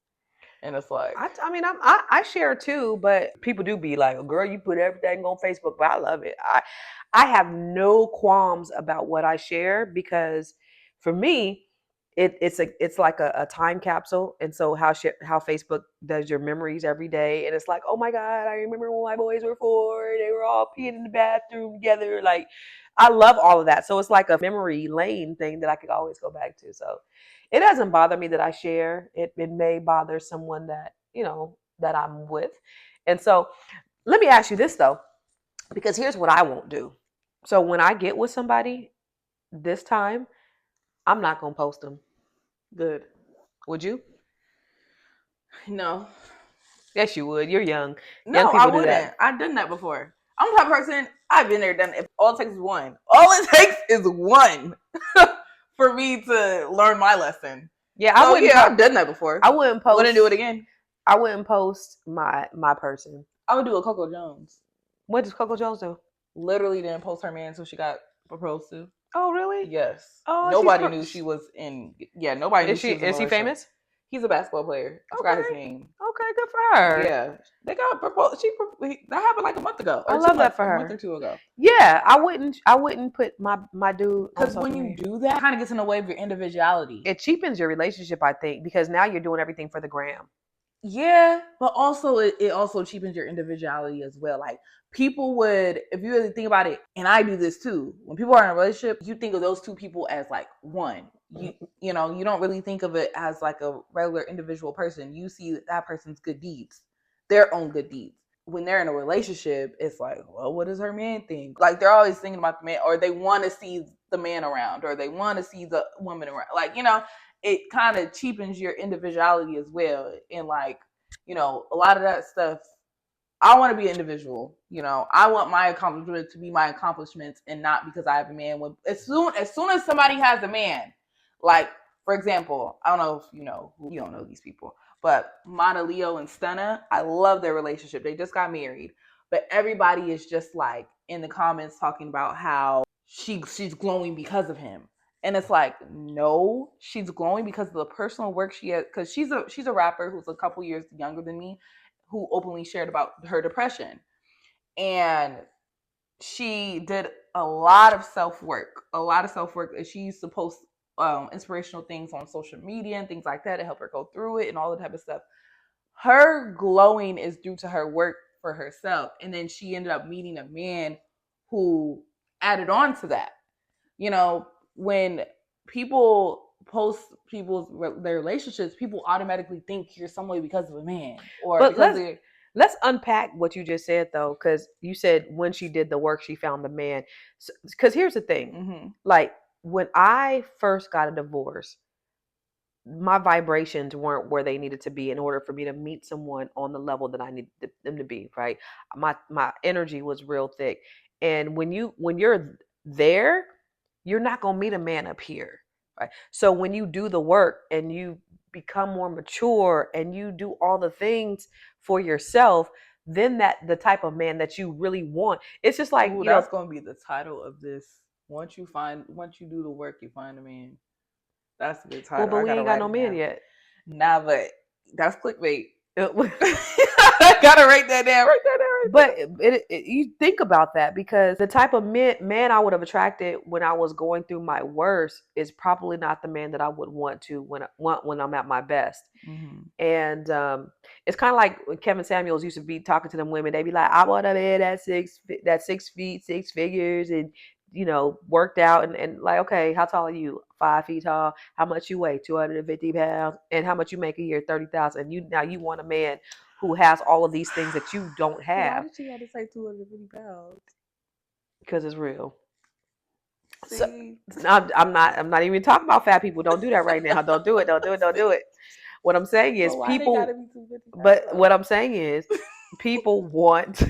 and it's like, I mean, I share too, but people do be like, "Girl, you put everything on Facebook," but I love it. I have no qualms about what I share because for me, it's like a time capsule, and so how Facebook does your memories every day, and it's like, oh my God, I remember when my boys were 4, they were all peeing in the bathroom together. Like, I love all of that, so it's like a memory lane thing that I could always go back to. So it doesn't bother me that I share. It may bother someone that that I'm with, and so let me ask you this though, because here's what I won't do. So when I get with somebody this time, I'm not gonna post them. good. Would you? No, Yes, you would. You're young. Young no, I people do that. wouldn't. I've done that before. I'm the type of person. I've been there, done it. If all it takes is one. All it takes is one for me to learn my lesson. Yeah, So yeah, I've done that before. I wouldn't post. Wouldn't do it again. I wouldn't post my person. I would do a Coco Jones. What does Coco Jones do? Literally didn't post her man until she got proposed to. Oh, really? Yes. Oh, Nobody knew she was in. Yeah, nobody knew Is she she was in a is he relationship. famous? He's a basketball player. I forgot his Okay. name. Okay, good for her. Yeah, they got proposed. That happened like a month ago, I or love that for a her. month or two ago. Yeah, I wouldn't put my dude on Because social when you media. do that, it kind of gets in the way of your individuality. It cheapens your relationship, I think, because now you're doing everything for the gram. Yeah, but also it also cheapens your individuality as well. Like people would, if you really think about it, and I do this too. When people are in a relationship, you think of those two people as like one. You know, you don't really think of it as like a regular individual person. You see that person's good deeds, their own good deeds. When they're in a relationship, it's like, well, what does her man think? Like they're always thinking about the man, or they want to see the man around, or they want to see the woman around. Like, it kind of cheapens your individuality as well. And like, a lot of that stuff, I want to be an individual. I want my accomplishments to be my accomplishments and not because I have a man. When as soon as somebody has a man, like for example, I don't know if you don't know these people, but Mana Leo and Stunna, I love their relationship. They just got married, but everybody is just like in the comments talking about how she's glowing because of him. And it's like, no, she's glowing because of the personal work she has. Because she's a rapper who's a couple years younger than me, who openly shared about her depression, and she did a lot of self work, and she used to post inspirational things on social media and things like that to help her go through it and all the type of stuff. Her glowing is due to her work for herself, and then she ended up meeting a man who added on to that. When people post their relationships, people automatically think you're some way because of a man, or But because let's unpack what you just said though, because you said when she did the work, she found the man. Because here's the thing, like when I first got a divorce, my vibrations weren't where they needed to be in order for me to meet someone on the level that I needed them to be. Right, my energy was real thick, and when you're there, you're not gonna meet a man up here. Right, so when you do the work and you become more mature and you do all the things for yourself, then that the type of man that you really want. It's just like ooh, that's gonna be the title of this. Once you do the work, you find a man. That's a good title. well, but I we gotta ain't got write no it man down. yet. Nah, but that's clickbait. I gotta write that down. Write that down. But you think about that, because the type of man I would have attracted when I was going through my worst is probably not the man that I would want to when I'm at my best. Mm-hmm. And it's kind of like when Kevin Samuels used to be talking to them women. They'd be like, "I want a man that's 6 feet, 6 figures, and worked out." And like, okay, how tall are you? 5 feet tall. How much you weigh? 250 pounds. And how much you make a year? 30,000. Now you want a man who has all of these things that you don't Why have, did she have to say 250 pounds? because it's real. So See, I'm not even talking about fat people. Don't do that right now. Don't do it. Don't do it. Don't do it. What I'm saying is but why they gotta people. be 250 But pounds? what I'm saying is people want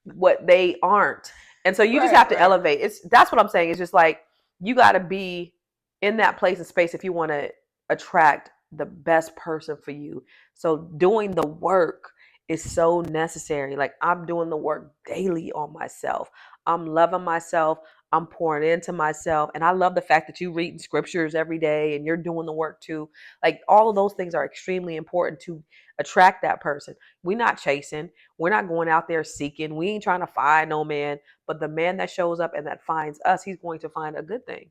what they aren't. And so you just have to Right. elevate. That's what I'm saying. It's just like you got to be in that place and space if you want to attract the best person for you. So doing the work is so necessary. Like, I'm doing the work daily on myself. I'm loving myself. I'm pouring into myself. And I love the fact that you reading scriptures every day and you're doing the work too. Like, all of those things are extremely important to attract that person. We're not chasing. We're not going out there seeking. We ain't trying to find no man. But the man that shows up and that finds us, he's going to find a good thing.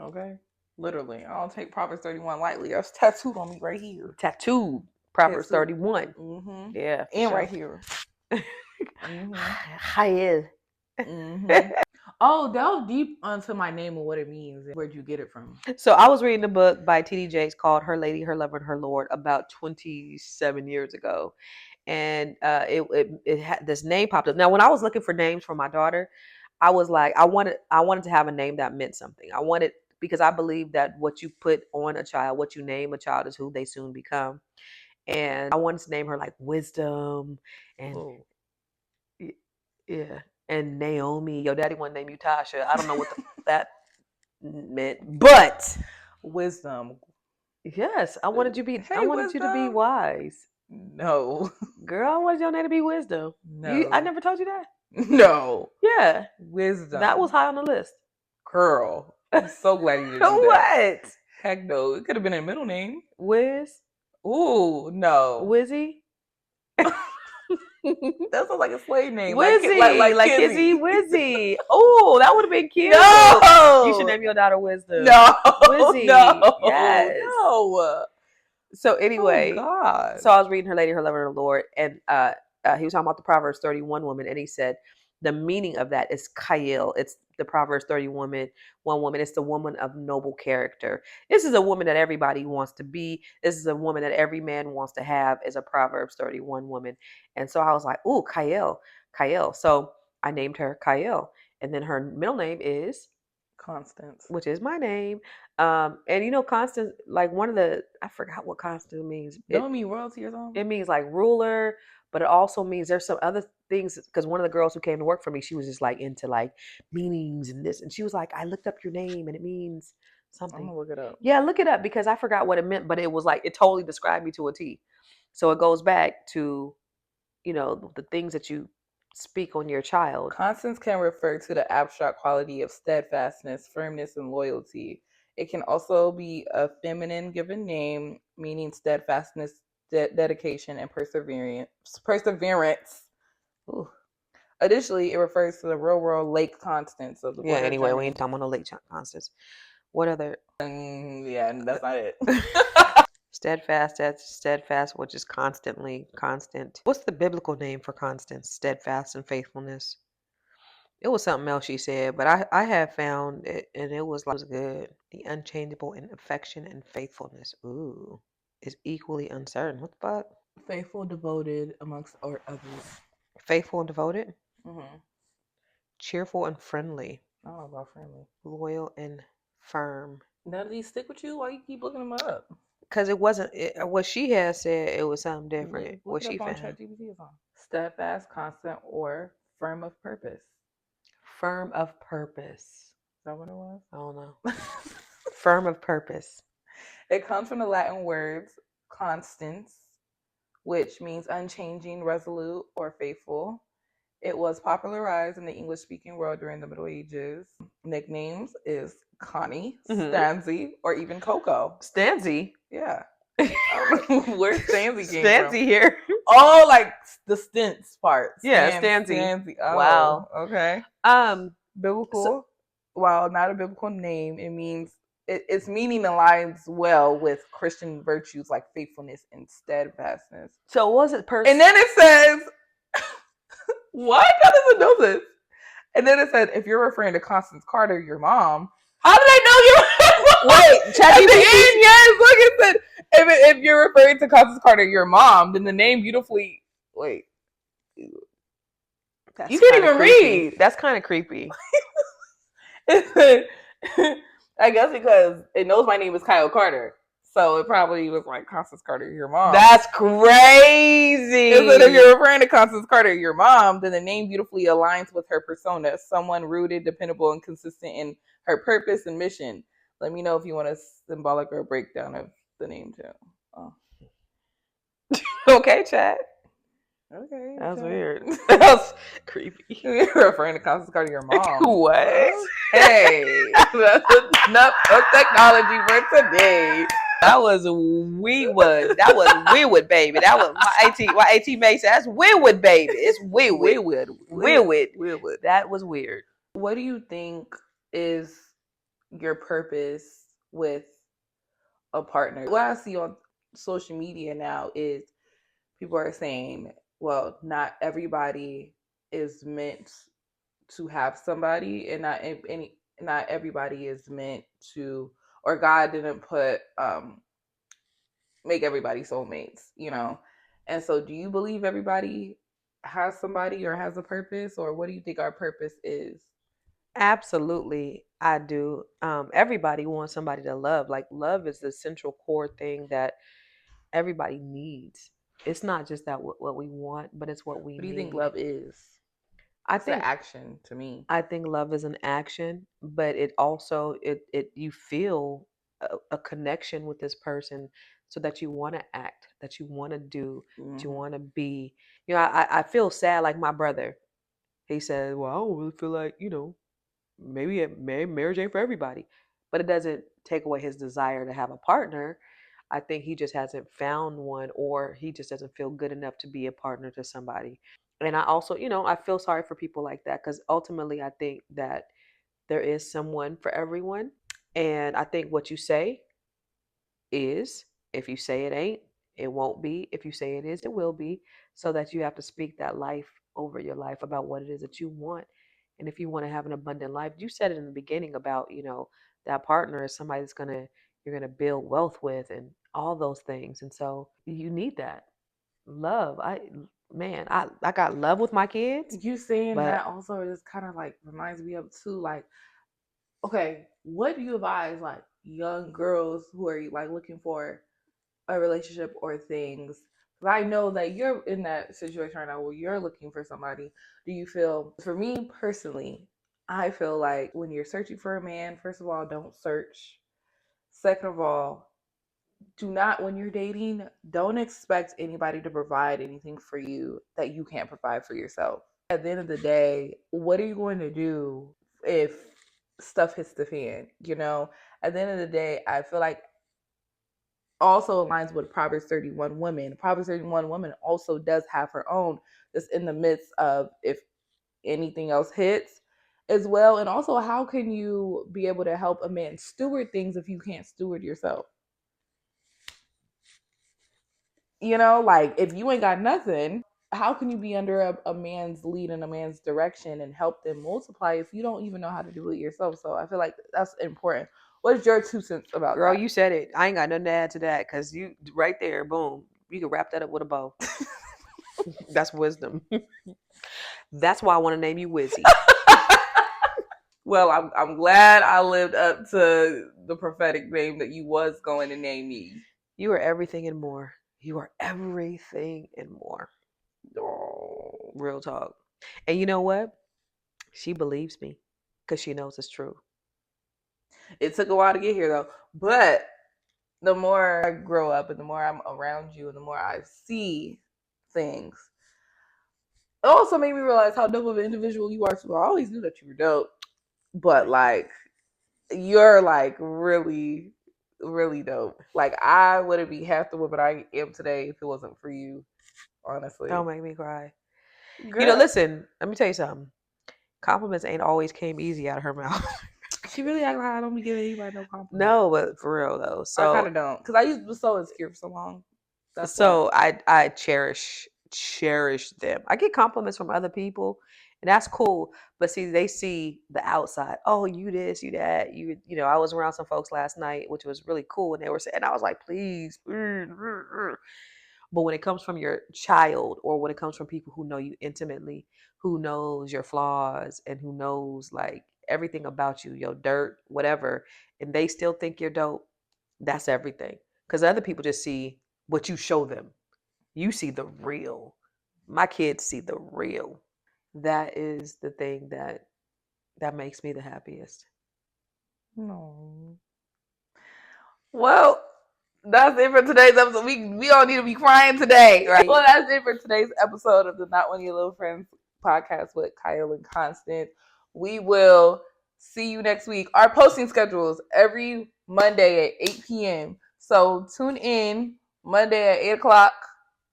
Okay. Literally. I don't take Proverbs 31 lightly. That's tattooed on me right here. Tattooed. Proverbs Tattooed. 31. Mm-hmm. Yeah, for And sure. right here. Mm-hmm. Chayil. Mm-hmm. Oh, delve deep onto my name and what it means. Where'd you get it from? So I was reading a book by T.D. Jakes called Her Lady, Her Lover, and Her Lord about 27 years ago. And it had this name popped up. Now, when I was looking for names for my daughter, I was like, I wanted to have a name that meant something. I wanted, because I believe that what you put on a child, what you name a child, is who they soon become. And I wanted to name her like Wisdom and Oh. yeah, and Naomi. Your daddy wanted to name you Tasha. I don't know what that meant, but Wisdom. yes, I wanted you to be. I Hey, wanted you to be Wisdom. wise, No. girl. I wanted your name to be Wisdom. I No. never told you that. No. Yeah, that was Wisdom. high on the list. Girl. I'm so glad you didn't do that. What? Heck no. It could have been a middle name. Wiz, Ooh, no. Wizzy, That sounds like a slave name. Wizzy, Like like Kizzy, Kizzy. Wizzy. Oh, that would have been cute. You should No. name your daughter Wisdom. No. Wizzy, No. yes. No. So Oh anyway, God. so I was reading Her Lady, Her Lover, and Her Lord, and he was talking about the Proverbs 31 woman, and he said the meaning of that is Chayil. It's the Proverbs 31 woman. It's the woman of noble character. This is a woman that everybody wants to be. This is a woman that every man wants to have. Is a Proverbs 31 woman, and so I was like, ooh, Chayil, Chayil. So I named her Chayil, and then her middle name is, Constance. which is my name. And Constance, like I forgot what Constance means. Don't it mean royalty or something? It means like ruler, but it also means there's some other things. Because one of the girls who came to work for me, she was just like into like meanings and this, and she was like, I looked up your name and it means I'm something. gonna look it up. Yeah, look it up, because I forgot what it meant, but it was like it totally described me to a T. So it goes back to the things that you speak on your child. Constance can refer to the abstract quality of steadfastness, firmness, and loyalty. It can also be a feminine given name, meaning steadfastness, dedication, and perseverance. Perseverance. Ooh. Additionally, it refers to the real world Lake Constance of the Yeah. border of Anyway, we Germany. ain't talking about no Lake Constance. What other? Yeah, that's not it. Steadfast, that's steadfast, which is constantly constant. What's the biblical name for constance? Steadfast and faithfulness. It was something else she said, but I have found it, and it was good. The unchangeable in affection and faithfulness. Ooh, is equally uncertain. What the fuck? Faithful, devoted, amongst others. Faithful and devoted. Mm-hmm. Cheerful and friendly. I don't know about friendly. Loyal and firm. None of these stick with you? Why you keep looking them up? Because it wasn't what she had said. It was something different. Look What it she up on found. ChatGPT or something. Steadfast, constant, or firm of purpose. Firm of purpose. Is that what it was? I don't know. Firm of purpose. It comes from the Latin words constans, which means unchanging, resolute, or faithful. It was popularized in the English-speaking world during the Middle Ages. Nicknames is Connie, Stanzi, or even Coco. Stanzi? Yeah. Where's Stanzy came from? Stancy here. Oh, like the stents part. Yeah, Stancy. Stanzy. Oh, Wow. okay. Biblical. So, While not a biblical name, it means its meaning aligns well with Christian virtues like faithfulness and steadfastness. so was it And then it says, why God doesn't know this? And then it said, if you're referring to Constance Carter, your mom, how did I know you? Wait, ChatGPT. Yes, look, it said, if you're referring to Constance Carter, your mom, then the name beautifully. Wait, That's you can't kinda even creepy. read. That's kind of creepy. I guess because it knows my name is Chayil Carter. So it probably was like Constance Carter, your mom. That's crazy. It said if you're referring to Constance Carter, your mom, then the name beautifully aligns with her persona, someone rooted, dependable, and consistent in her purpose and mission. Let me know if you want a symbolic or a breakdown of the name too. Oh. Okay, chat. Okay. That was Chat. weird. That was creepy. You're referring to Constance Carter, your mom. What? Hey, that's enough of technology for today. That was weird. That was weird, baby. That was my AT mate said. That's weird, baby. It's weird. Weird. That was weird. What do you think is your purpose with a partner? What I see on social media now is people are saying, well, not everybody is meant to have somebody, and not everybody is meant to, or God didn't put make everybody soulmates, you know. And so, do you believe everybody has somebody or has a purpose, or what do you think our purpose is? Absolutely, I do. Everybody wants somebody to love. Like love is the central core thing that everybody needs. It's not just that what we want, but it's what we What do you need. think love is? I It's an think action to me. I think love is an action, but it also it you feel a connection with this person so that you want to act, that you want to do, that you Mm-hmm. want to be. You know, I feel sad like my brother. He said, "Well, I don't really feel like maybe marriage ain't for everybody," but it doesn't take away his desire to have a partner. I think he just hasn't found one, or he just doesn't feel good enough to be a partner to somebody. And I also, I feel sorry for people like that because ultimately I think that there is someone for everyone. And I think what you say is, if you say it ain't, it won't be. If you say it is, it will be. So that you have to speak that life over your life about what it is that you want. And if you want to have an abundant life, you said it in the beginning about, that partner is somebody that's you're gonna build wealth with and all those things. And so you need that. Love. I got love with my kids, You saying but that also just kind of like reminds me of too, like, okay, what do you advise like young girls who are like looking for a relationship or things? 'Cause I know that you're in that situation right now where you're looking for somebody. Do you feel, for me personally, I feel like when you're searching for a man, first of all, don't search. Second of all, do not, when you're dating, don't expect anybody to provide anything for you that you can't provide for yourself. At the end of the day, what are you going to do if stuff hits the fan? You know, at the end of the day, I feel like also aligns with Proverbs 31 women. Proverbs 31 woman also does have her own, just in the midst of if anything else hits as well. And also, how can you be able to help a man steward things if you can't steward yourself? You know, like if you ain't got nothing, how can you be under a man's lead and a man's direction and help them multiply if you don't even know how to do it yourself? So I feel like that's important. What's your 2 cents about girl, that? you said it. I ain't got nothing to add to that because you right there, boom. You can wrap that up with a bow. That's wisdom. That's why I want to name you Wizzy. Well, I'm glad I lived up to the prophetic name that you was going to name me. You are everything and more. You are everything and more. Oh. Real talk. And you know what? She believes me because she knows it's true. It took a while to get here though, but the more I grow up and the more I'm around you and the more I see things, it also made me realize how dope of an individual you are. So I always knew that you were dope, but like you're like really really dope. Like I wouldn't be half the woman I am today if it wasn't for you. Honestly, Don't make me cry. girl, Listen, let me tell you something. Compliments ain't always came easy out of her mouth. she really act like I don't be giving anybody no compliment. No, but for real though. I kind So of don't, because I used to be so insecure for so long. That's why. so I cherish them. I get compliments from other people, and that's cool. But see, they see the outside. Oh, you this, you that. I was around some folks last night, which was really cool, and they were saying, and I was like, please. But when it comes from your child, or when it comes from people who know you intimately, who knows your flaws, and who knows like everything about you, your dirt, whatever, and they still think you're dope, that's everything. Because other people just see what you show them. You see the real. My kids see the real. That is the thing that makes me the happiest. No. Well, that's it for today's episode. We don't need to be crying today, right? Well, that's it for today's episode of the Not One of Your Little Friends podcast with Chayil and Constance. We will see you next week. Our posting schedules every Monday at 8 p.m. So tune in Monday at 8 o'clock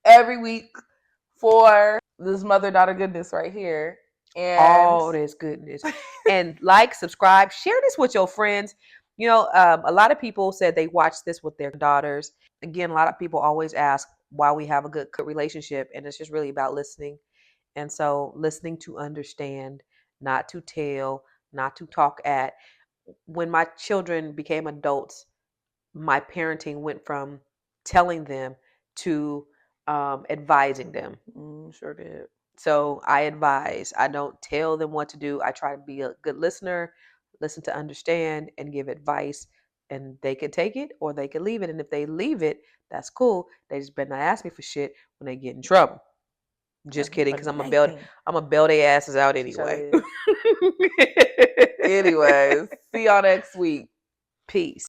every week for this mother-daughter goodness right here. And all this goodness. And like, subscribe, share this with your friends. A lot of people said they watch this with their daughters. Again, a lot of people always ask why we have a good relationship, and it's just really about listening. And so, listening to understand, not to tell, not to talk at. When my children became adults, my parenting went from telling them to advising them. sure did. So I advise. I don't tell them what to do. I try to be a good listener, listen to understand, and give advice. And they could take it or they could leave it. And if they leave it, that's cool. They just better not ask me for shit when they get in trouble. Just kidding, because I'm a bail their asses out anyway. Anyways, see y'all next week. Peace.